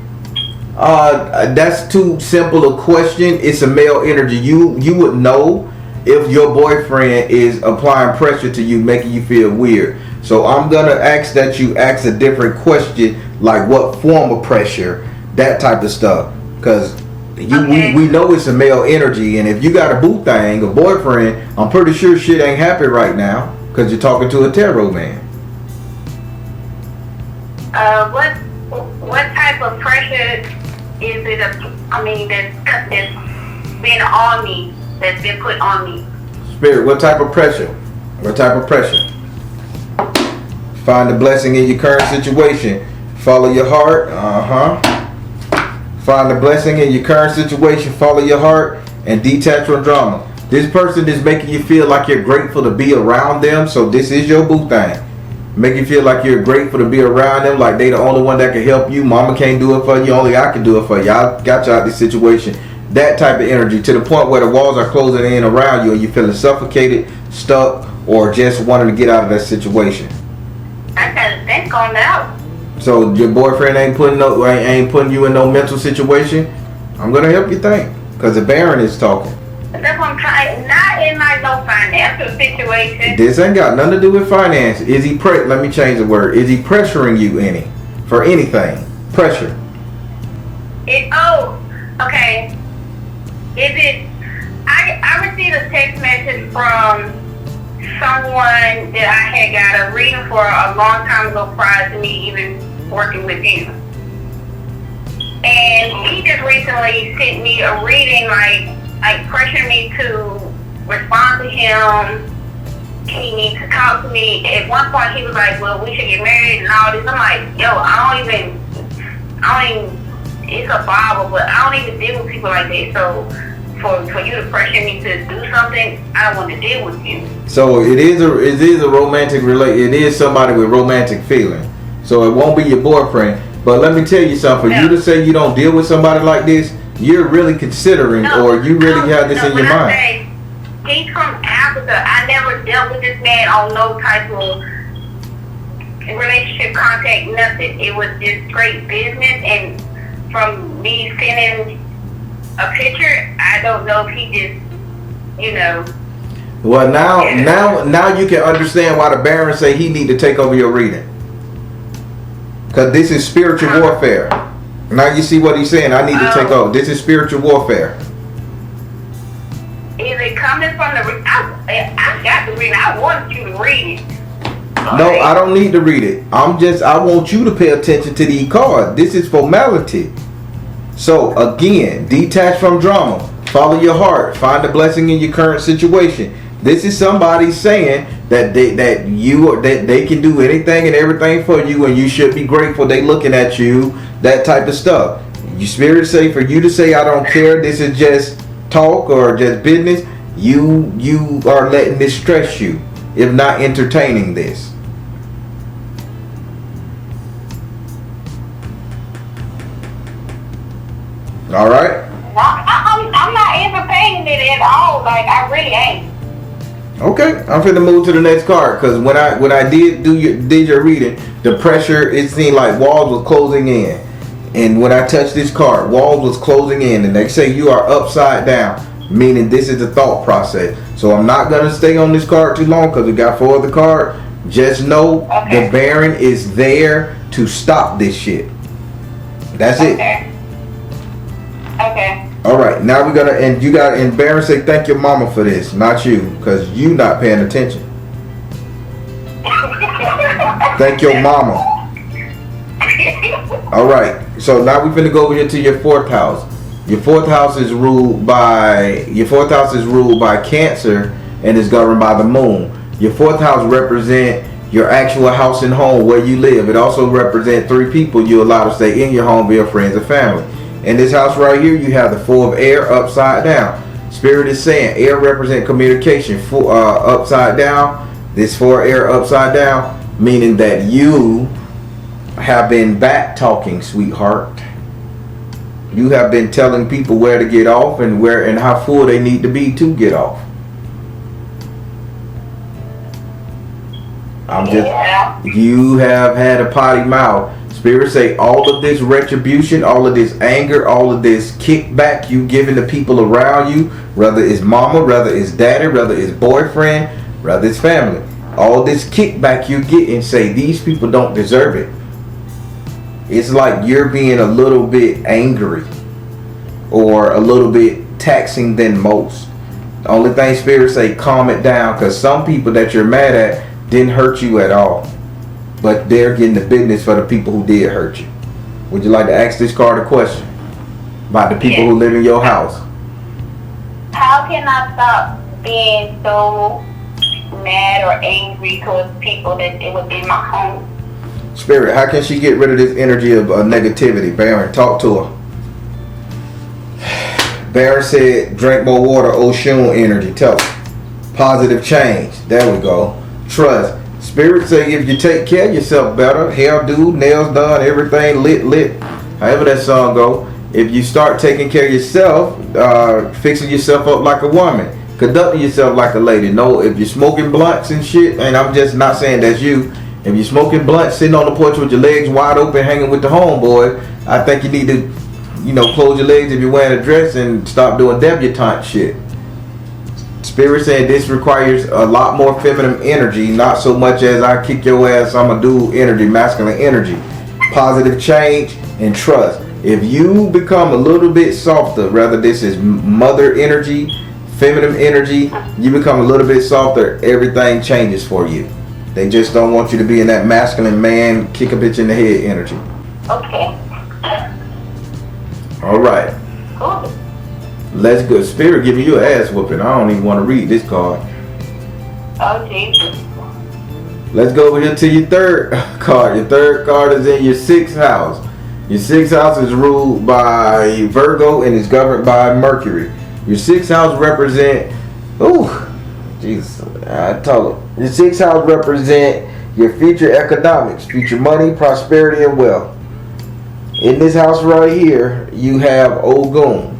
That's too simple a question. It's a male energy. You would know if your boyfriend is applying pressure to you, making you feel weird. So I'm gonna ask that you ask a different question, like what form of pressure, that type of stuff. Cause we know it's a male energy, and if you got a boo thing, a boyfriend, I'm pretty sure shit ain't happy right now, cause you're talking to a tarot man. What type of pressure is it? That's been on me, that's been put on me. Spirit, what type of pressure? What type of pressure? Find the blessing in your current situation. Follow your heart. Find the blessing in your current situation. Follow your heart and detach from drama. This person is making you feel like you're grateful to be around them. So this is your boo thing. Make you feel like you're grateful to be around them, like they the only one that can help you. Mama can't do it for you, only I can do it for you. I got you out of this situation. That type of energy, to the point where the walls are closing in around you and you're feeling suffocated, stuck, or just wanting to get out of that situation. I gotta think on that. So your boyfriend ain't putting you in no mental situation. I'm gonna help you think, cause the Baron is talking. That's what I'm trying. Not in like no financial situation. This ain't got nothing to do with finance. Is he let me change the word. Is he pressuring you for anything? Pressure. Okay. Is it? I received a text message from someone that I had got a reading for a long time ago prior to me even working with you. And he just recently sent me a reading like pressuring me to respond to him. He needs to talk to me. At one point he was like, well, we should get married and all this. I'm like, yo, I don't even, it's a Bible, but I don't even deal with people like that. So for you to pressure me to do something, I don't want to deal with you. So it is a romantic it is somebody with romantic feeling. So it won't be your boyfriend. But let me tell you something. For you to say you don't deal with somebody like this, you're really considering, or you really have this in your mind. He's from Africa. I never dealt with this man on no type of relationship contact, nothing. It was just straight business, and from me sending a picture, I don't know if he just, Well, now you can understand why the Baron say he need to take over your reading. Because this is spiritual warfare. Now you see what he's saying. I need to take over. This is spiritual warfare. Is it coming from the? I got the reading. I wanted you to read it. No, I don't need to read it. I want you to pay attention to the cards. This is formality. So again, detach from drama. Follow your heart. Find the blessing in your current situation. This is somebody saying that they can do anything and everything for you, and you should be grateful. They looking at you, that type of stuff. Your spirit say for you to say I don't care. This is just talk or just business. You are letting this stress you, if not entertaining this. All right. I'm not entertaining it at all. Like I really ain't. Okay, I'm finna move to the next card because when I did your reading, the pressure, it seemed like walls was closing in, and when I touched this card, walls was closing in, and they say you are upside down, meaning this is the thought process. So I'm not gonna stay on this card too long because we got 4 other cards. Just know the Baron is there to stop this shit. That's it. Okay. All right, now we're gonna, and you got, and Baron say thank your mama for this, not you, because you not paying attention. Thank your mama. All right, so now we're gonna go over here to your 4th house. Your 4th house is ruled by Cancer and is governed by the moon. Your 4th house represent your actual house and home where you live. It also represents 3 people you allow to stay in your home via friends and family. In this house right here, you have the 4 of air upside down. Spirit is saying air represent communication. Upside down, this 4 air upside down, meaning that you have been back talking, sweetheart. You have been telling people where to get off and where and how full they need to be to get off. You have had a potty mouth. Spirit say all of this retribution, all of this anger, all of this kickback you giving the people around you, whether it's mama, whether it's daddy, whether it's boyfriend, whether it's family, all this kickback you get and say these people don't deserve it. It's like you're being a little bit angry or a little bit taxing than most. The only thing Spirit say, calm it down, because some people that you're mad at didn't hurt you at all. But they're getting the business for the people who did hurt you. Would you like to ask this card a question about the people who live in your house? How can I stop being so mad or angry towards people that it would be my home? Spirit, how can she get rid of this energy of negativity? Baron, talk to her. Baron said, drink more water, Oshun energy. Tell her. Positive change. There we go. Trust. Spirit say if you take care of yourself better, hair do, nails done, everything lit, however that song go. If you start taking care of yourself, fixing yourself up like a woman, conducting yourself like a lady. No, if you're smoking blunts and shit, and I'm just not saying that's you. If you're smoking blunts, sitting on the porch with your legs wide open, hanging with the homeboy, I think you need to, close your legs if you're wearing a dress and stop doing debutante shit. Spirit saying this requires a lot more feminine energy, not so much as I kick your ass, I'm a dude energy, masculine energy. Positive change and trust. If you become a little bit softer, rather this is mother energy, feminine energy, you become a little bit softer, everything changes for you. They just don't want you to be in that masculine man, kick a bitch in the head energy. Okay. All right. Cool. Let's go. Spirit giving you an ass whooping. I don't even want to read this card. Oh, Jesus. Let's go over here to your 3rd card. Your 3rd card is in your 6th house. Your 6th house is ruled by Virgo and is governed by Mercury. Your 6th house represent, Jesus, I told him. Your 6th house represent your future economics, future money, prosperity, and wealth. In this house right here, you have Ogun.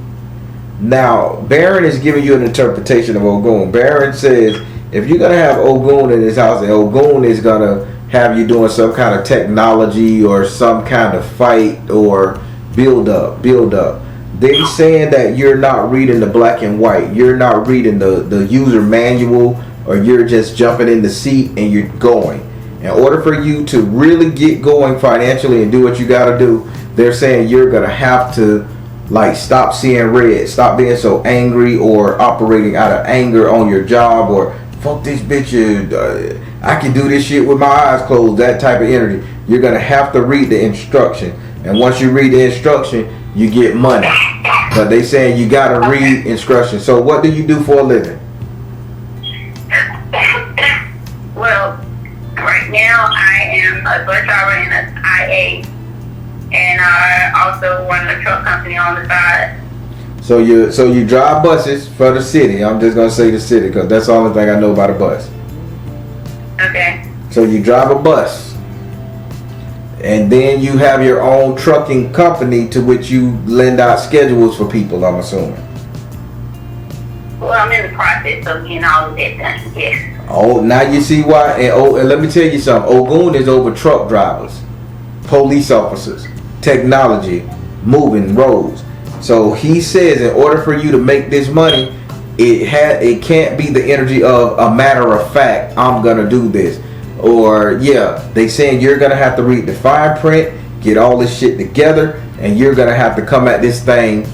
Now, Baron is giving you an interpretation of Ogun. Baron says, if you're going to have Ogun in this house, and Ogun is going to have you doing some kind of technology or some kind of fight or build up. They're saying that you're not reading the black and white. You're not reading the user manual, or you're just jumping in the seat and you're going. In order for you to really get going financially and do what you got to do, they're saying you're going to have to stop seeing red, stop being so angry or operating out of anger on your job, or fuck this bitch, I can do this shit with my eyes closed, that type of energy. You're going to have to read the instruction. And once you read the instruction, you get money. But they saying you got to read instructions. So what do you do for a living? Well, right now I am a bus driver in an IA, and I also run a truck company on the side. So you drive buses for the city. I'm just gonna say the city because that's the only thing I know about a bus. Okay. So you drive a bus, and then you have your own trucking company to which you lend out schedules for people, I'm assuming. Well, I'm in the process of getting all of that done. Yes. Oh, now you see why. And let me tell you something. Ogun is over truck drivers, police officers, technology, moving roads. So he says in order for you to make this money, it can't be the energy of a matter of fact, I'm gonna do this. Or yeah, they saying you're gonna have to read the fine print, get all this shit together, and you're gonna have to come at this thing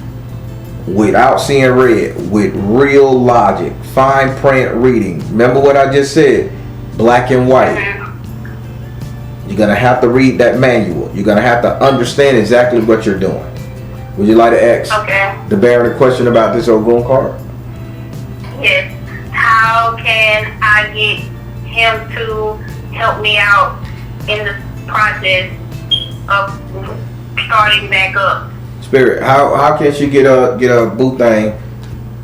without seeing red, with real logic, fine print reading. Remember what I just said? Black and white. You're gonna have to read that manual. You're gonna have to understand exactly what you're doing. Would you like to ask the Baron a question about this Ogun card? Yes. How can I get him to help me out in the process of starting back up? Spirit, how can she get a boo thing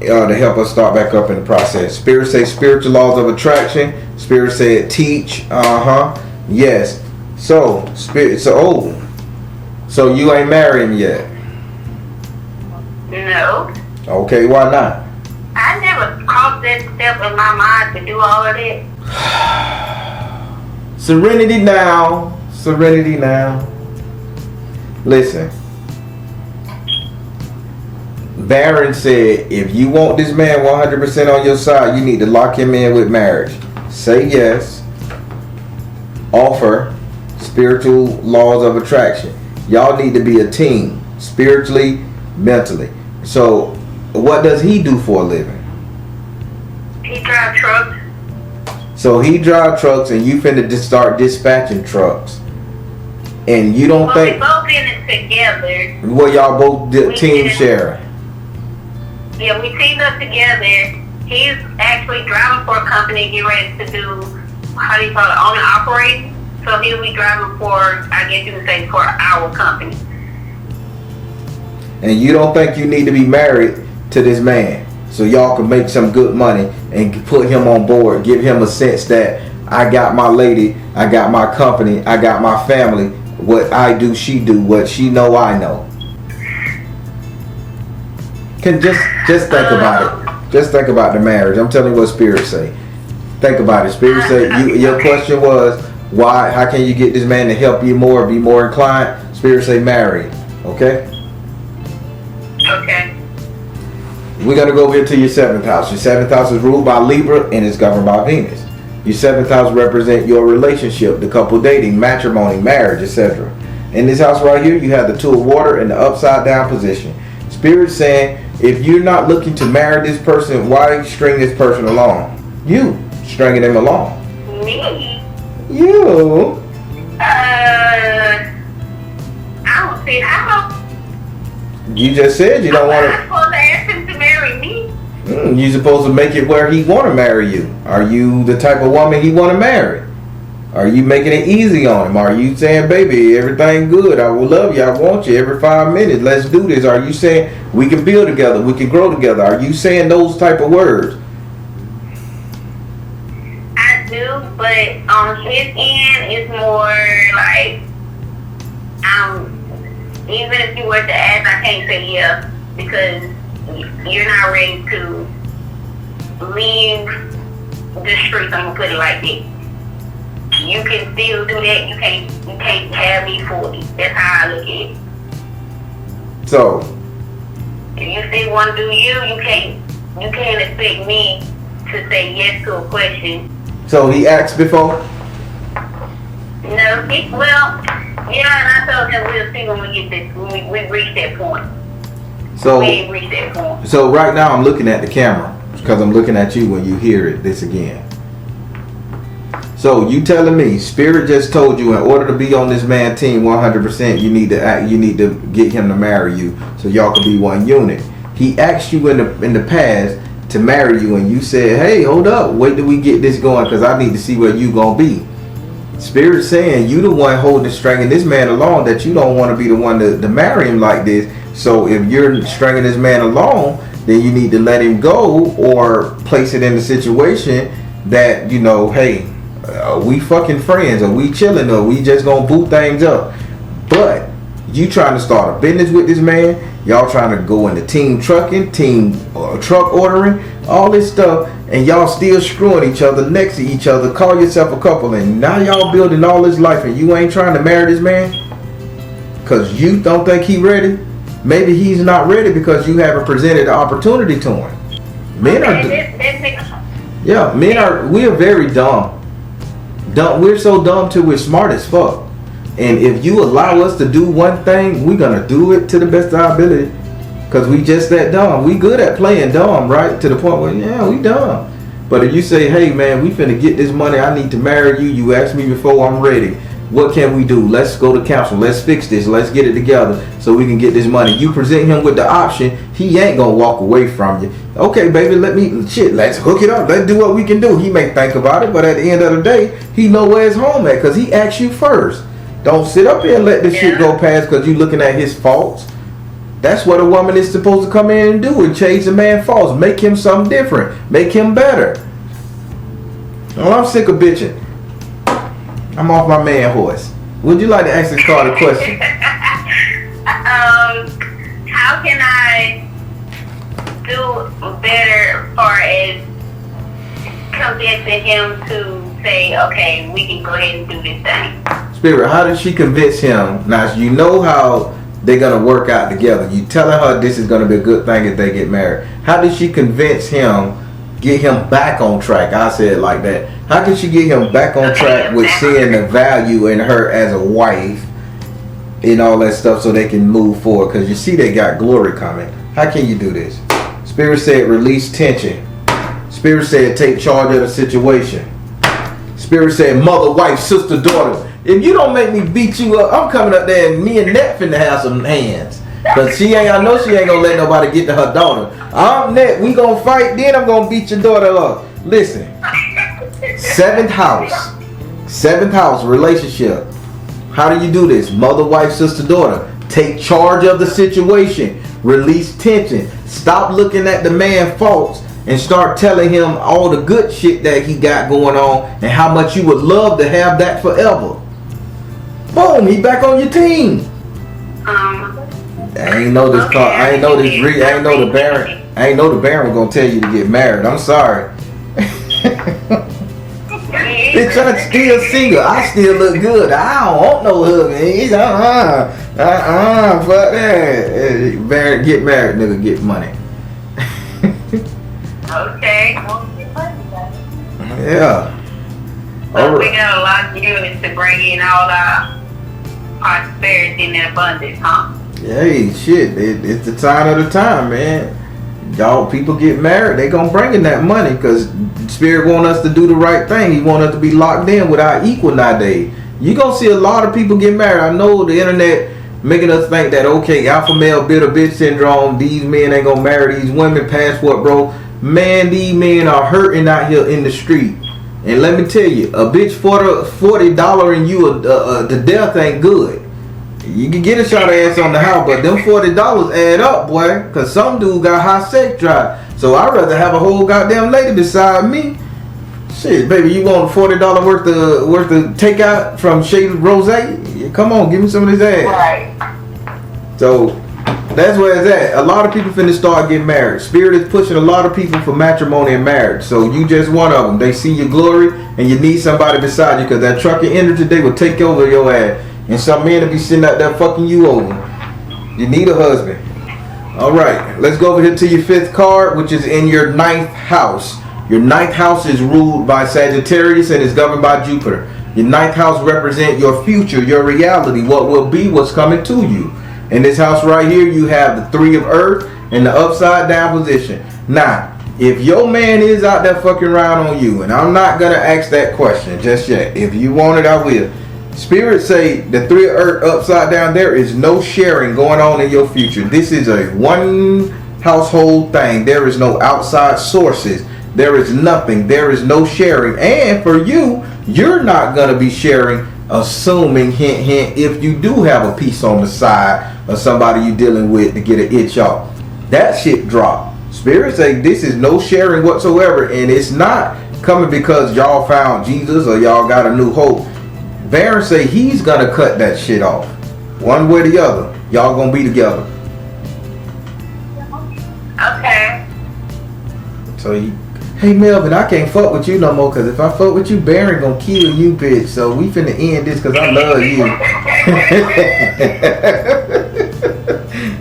to help us start back up in the process? Spirit say spiritual laws of attraction. Spirit said teach. Yes. So spirit. So you ain't married him yet. No. Okay, why not? I never crossed that step in my mind to do all of that. Serenity now. Serenity now. Listen. Baron said, if you want this man 100% on your side, you need to lock him in with marriage. Say yes. Offer spiritual laws of attraction. Y'all need to be a team, spiritually, mentally. So, what does he do for a living? He drives trucks. So he drives trucks, and you finna just start dispatching trucks. And you don't think? We both in it together. Well, y'all both team sharing. Yeah, we teamed up together. He's actually driving for a company, getting ready to do, how do you call it, own and operate. So he'll be driving for, I guess you would say, for our company. And you don't think you need to be married to this man so y'all can make some good money and put him on board, give him a sense that I got my lady, I got my company, I got my family. What I do, she do. What she know, I know. Can just think about it. Just think about the marriage. I'm telling you what Spirit say. Think about it. Spirit say your question was why? How can you get this man to help you more, be more inclined? Spirit say marry. Okay. Okay. We're gonna go over here to your 7th house. Your 7th house is ruled by Libra and is governed by Venus. Your 7th house represent your relationship, the couple dating, matrimony, marriage, etc. In this house right here, you have the 2 of water in the upside down position. Spirit saying, if you're not looking to marry this person, why string this person along? You stringing them along. Me? You. I don't see how. You just said you don't want I'm supposed to ask him to marry me. You're supposed to make it where he want to marry you. Are you the type of woman he want to marry? Are you making it easy on him? Are you saying, baby, everything good, I will love you, I want you every 5 minutes, let's do this? Are you saying we can build together, we can grow together? Are you saying those type of words? I do, but on his end, it's more like, even if you were to ask, I can't say yeah, because you're not ready to leave the streets, I'm gonna put it like that. You can still do that. You can't have me fully. That's how I look at it. So if you still want to do you can't expect me to say yes to a question. So he asked before? No, yeah, and I told him we'll see when we get this, when we reach that point. So we ain't reached that point. So right now I'm looking at the camera because I'm looking at you when you hear this again. So you telling me Spirit just told you in order to be on this man team 100%, you need to get him to marry you so y'all can be one unit. He asked you in the past to marry you, and you said, hey, hold up, wait till we get this going, because I need to see where you gonna be. Spirit saying you the one holding stringing this man along, that you don't want to be the one to marry him like this. So if you're stringing this man along, then you need to let him go, or place it in the situation that, you know, hey, we fucking friends, or we chilling, or we just gonna boot things up. But you trying to start a business with this man, y'all trying to go into team trucking, team truck ordering, all this stuff, and y'all still screwing each other next to each other, call yourself a couple, and now y'all building all this life, and you ain't trying to marry this man because you don't think he ready. Maybe he's not ready because you haven't presented the opportunity to him. Men are we are very dumb. We're so dumb till we're smart as fuck. And if you allow us to do one thing, we're gonna do it to the best of our ability. Cause we just that dumb. We good at playing dumb, right? To the point where, yeah, we dumb. But if you say, hey man, we finna get this money, I need to marry you. You asked me before, I'm ready. What can we do? Let's go to council. Let's fix this. Let's get it together so we can get this money. You present him with the option, he ain't gonna walk away from you. Okay, baby, let's hook it up. Let's do what we can do. He may think about it, but at the end of the day, he know where his home at because he asked you first. Don't sit up here and let this shit go past because you looking at his faults. That's what a woman is supposed to come in and do, and change the man's faults. Make him something different. Make him better. Well, I'm sick of bitching. I'm off my man horse. Would you like to ask this card a question? How can I do better as far as convincing him to say, okay, we can go ahead and do this thing? Spirit, how did she convince him? Now, you know how they're going to work out together. You telling her this is going to be a good thing if they get married. How did she convince him, get him back on track? I said it like that. How can she get him back on track with seeing the value in her as a wife and all that stuff so they can move forward? Because you see they got glory coming. How can you do this? Spirit said release tension. Spirit said take charge of the situation. Spirit said mother, wife, sister, daughter. If you don't make me beat you up, I'm coming up there and me and Net finna have some hands. Cause I know she ain't gonna let nobody get to her daughter. I'm Net, we gonna fight, then I'm gonna beat your daughter up. Listen, seventh house, relationship. How do you do this? Mother, wife, sister, daughter. Take charge of the situation. Release tension. Stop looking at the man's faults and start telling him all the good shit that he got going on and how much you would love to have that forever. Boom, he back on your team. I ain't know this call. I ain't know this. I ain't know the Baron. I ain't know the Baron was gonna tell you to get married. I'm sorry. Bitch, I'm still single. I still look good. I don't want no husband. He's fuck that. Baron, get married, nigga. Get money. Okay. Yeah. So we got a lot of units to bring in all our prosperity and abundance, huh? Hey, shit, it's the sign of the time, man. Y'all, people get married, they gonna bring in that money because Spirit want us to do the right thing. He want us to be locked in with our equal nowadays. You gonna see a lot of people get married. I know the internet making us think that, okay, alpha male bitter bitch syndrome, these men ain't gonna marry these women, passport, bro. Man, these men are hurting out here in the street. And let me tell you, a bitch $40 and you the death ain't good. You can get a shot of ass on the house, but them $40 add up, boy. Cause some dude got high sex drive. So I'd rather have a whole goddamn lady beside me. Shit, baby, you want $40 worth of takeout from Shady Rose? Come on, give me some of this ass. Right. So that's where it's at. A lot of people finna start getting married. Spirit is pushing a lot of people for matrimony and marriage. So you just one of them. They see your glory and you need somebody beside you because that trucking energy, they will take over your ass. And some men will be sitting out there fucking you over. You need a husband. Alright, let's go over here to your fifth card, which is in your ninth house. Your ninth house is ruled by Sagittarius and is governed by Jupiter. Your ninth house represents your future, your reality, what will be, what's coming to you. In this house right here, you have the 3 of Earth in the upside down position. Now, If your man is out there fucking around on you, and I'm not gonna ask that question just yet. If you want it, I will. Spirit say the 3 of earth upside down. There is no sharing going on in your future. This is a one household thing. There is no outside sources. There is nothing. There is no sharing. And for you, you're not gonna be sharing. Assuming, hint, hint, if you do have a piece on the side of somebody you dealing with to get an itch off, that shit drop. Spirit say this is no sharing whatsoever, and it's not coming because y'all found Jesus or y'all got a new hope. Baron say he's gonna cut that shit off, one way or the other. Y'all gonna be together. Okay. So he, hey Melvin, I can't fuck with you no more, cause if I fuck with you, Baron gonna kill you, bitch. So we finna end this, cause I love you.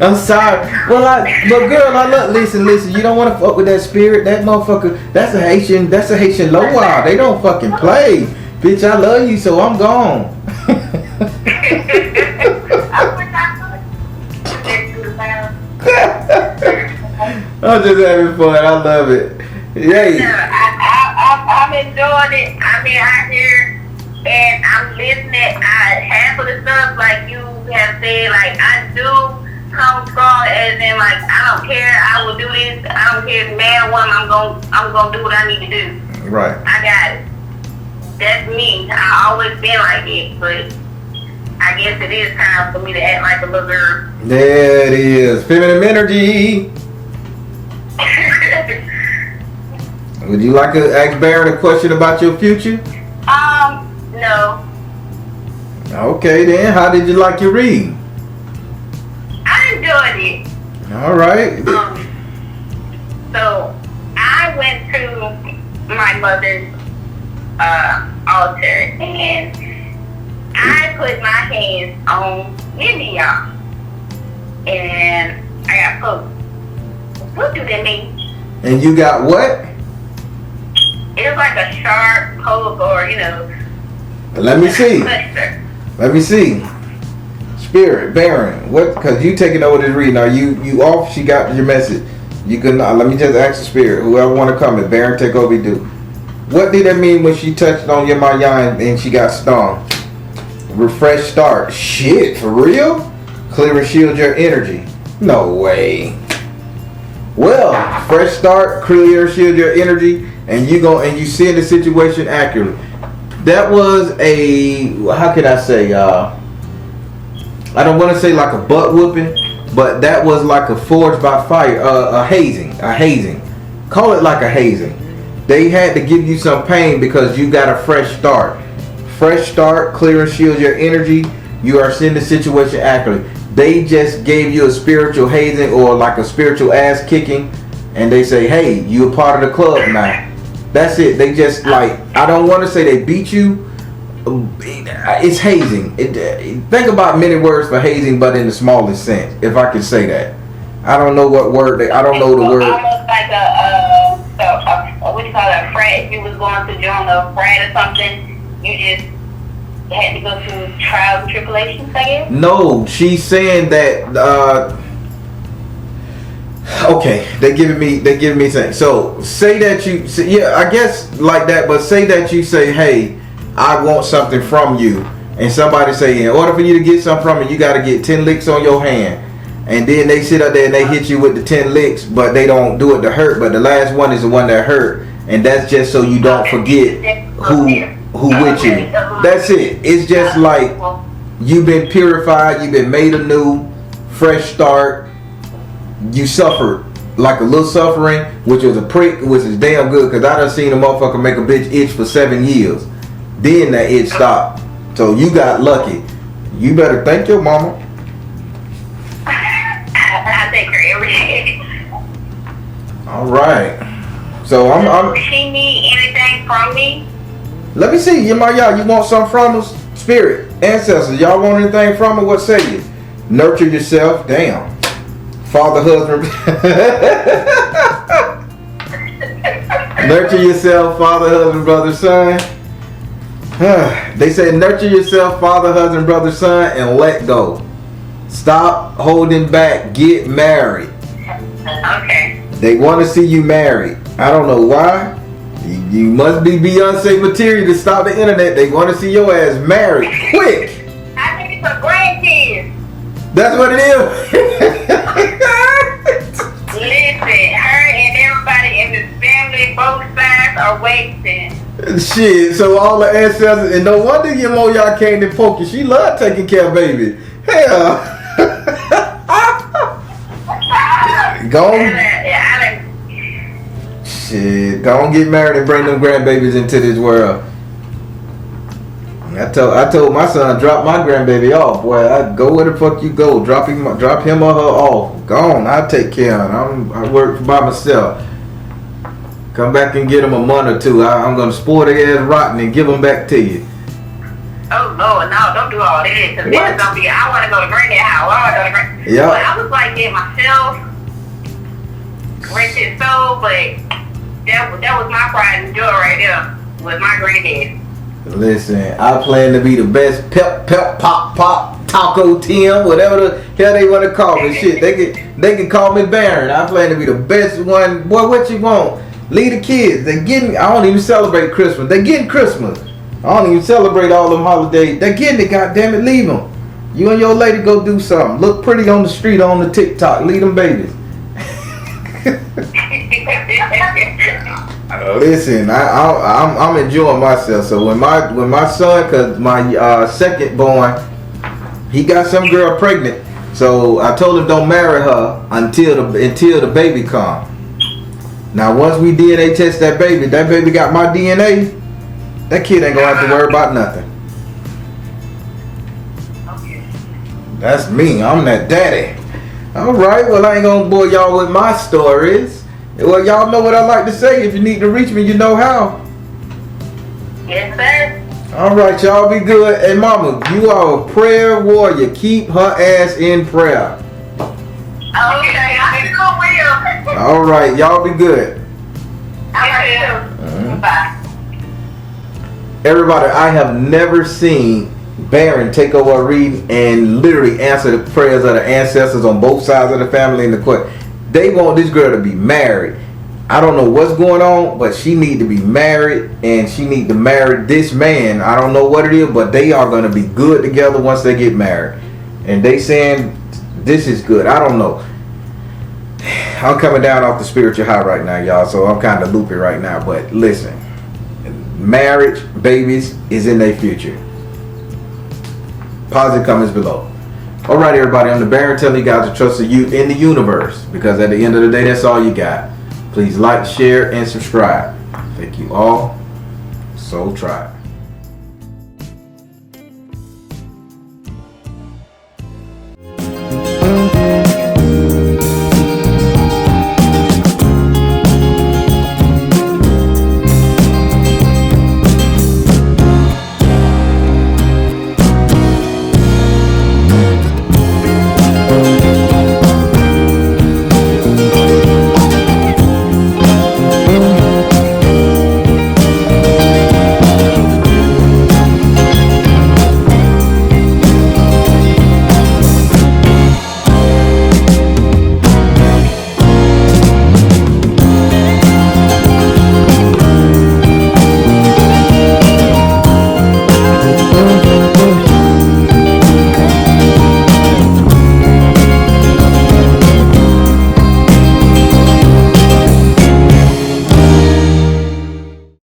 I'm sorry. But girl, I love. Listen. You don't want to fuck with that spirit, that motherfucker. That's a Haitian low wild. They don't fucking play, bitch. I love you, so I'm gone. I'm just having fun. I love it. Yay. I'm enjoying it. I mean, out here and I'm listening. Half of the stuff, like you have said, like I do come strong, and then like I don't care. I will do this. I don't care if man or woman. I'm gonna do what I need to do. Right. I got it. That's me. I always been like it, but I guess it is time for me to act like a little girl. There it is. Feminine energy. Would you like to ask Baron a question about your future? No. Okay then. How did you like your read? I enjoyed it. All right. So I went to my mother's altar and I put my hands on India and I got poked. What do that mean? And you got what? It was like a sharp poke, or Let me see. cluster. Let me see. Spirit, Baron, what? Because you taking over this reading. Are you off? She got your message. You can. Let me just ask the spirit. Whoever want to come, if Baron take over, you do. What did that mean when she touched on your Mayan and she got stung? Refresh start. Shit, for real? Clear and shield your energy. No way. Well, fresh start, clear, shield your energy, and you see the situation accurately. That was a, how can I say, I don't want to say like a butt whooping, but that was like a forged by fire, a hazing. Call it like a hazing. They had to give you some pain because you got a fresh start. Fresh start, clear and shield your energy. You are seeing the situation accurately. They just gave you a spiritual hazing or like a spiritual ass kicking, and they say, hey, you a part of the club now. That's it. They just like, I don't want to say they beat you. It's hazing. Think about many words for hazing, but in the smallest sense, if I can say that. I don't know what word. I don't know the word. Almost like what do you call it, a frat. If you was going to join a frat or something, you just had to go through trials and tribulations, I guess? No, she's saying that okay, they giving me saying. So say that you yeah, I guess like that, but say that you say, hey, I want something from you, and somebody say, in order for you to get something from me, you gotta get 10 licks on your hand. And then they sit up there and they hit you with the 10 licks, but they don't do it to hurt, but the last one is the one that hurt. And that's just so you don't forget who with you. That's it. It's just like you've been purified, you've been made anew, fresh start. You suffered like a little suffering, which was a prick, which is damn good, because I done seen a motherfucker make a bitch itch for 7 years. Then that itch stopped. So you got lucky. You better thank your mama. I thank her every day. All right. So I'm Does she need anything from me? let me see. You want something from us? Spirit, ancestors, y'all want anything from her? What say you? Nurture yourself. Damn. Father, husband. Nurture yourself, father, husband, brother, son. They say nurture yourself, father, husband, brother, son, and let go. Stop holding back. Get married. Okay. They want to see you married. I don't know why. You must be Beyonce material to stop the internet. They want to see your ass married quick. I think it's for grandkids. That's what it is. Listen, her and everybody in this family, both sides are wasting. Shit, so all the ancestors, and no wonder your mo y'all came to Pokey. She loved taking care of baby. Hell. Go shit, go on, get married and bring them grandbabies into this world. I told my son, drop my grandbaby off. Boy, I go where the fuck you go. Drop him or her off. Gone. I take care of him. I work by myself. Come back and get him a month or two. I'm gonna spoil their ass rotten and give them back to you. Oh Lord, no, don't do all that. Cause then it's gonna be, I want to go to Granny house. I want to go to Granny. Yeah. But I was like that myself. Rich his soul, but that was my pride and joy right there. Was my granddad. Listen, I plan to be the best pep pop taco Tim, whatever the hell they want to call me. Shit, they can call me Baron. I plan to be the best one. Boy, what you want? Leave the kids. They getting. I don't even celebrate Christmas. They getting Christmas. I don't even celebrate all them holidays. They getting it. Goddamn it, leave them. You and your lady go do something. Look pretty on the street on the TikTok. Leave them babies. Listen, I'm enjoying myself. So when my son, cause my second born, he got some girl pregnant. So I told him don't marry her until the baby come. Now once we DNA test that baby got my DNA. That kid ain't gonna have to worry about nothing. Okay. That's me. I'm that daddy. All right. Well, I ain't gonna bore y'all with my stories. Well, y'all know what I like to say. If you need to reach me, you know how. Yes, sir. All right, y'all be good. And mama, you are a prayer warrior. Keep her ass in prayer. Okay, I sure will. All right, y'all be good. Bye. Everybody, I have never seen Baron take over a reading and literally answer the prayers of the ancestors on both sides of the family in the court. They want this girl to be married. I don't know what's going on, but she need to be married and she need to marry this man. I don't know what it is, but they are going to be good together once they get married. And they saying this is good. I don't know. I'm coming down off the spiritual high right now, y'all, so I'm kind of loopy right now. But listen, marriage, babies is in their future. Positive comments below. Alright everybody, I'm the Baron telling you guys to trust you in the universe, because at the end of the day, that's all you got. Please like, share, and subscribe. Thank you all. Soul Tribe.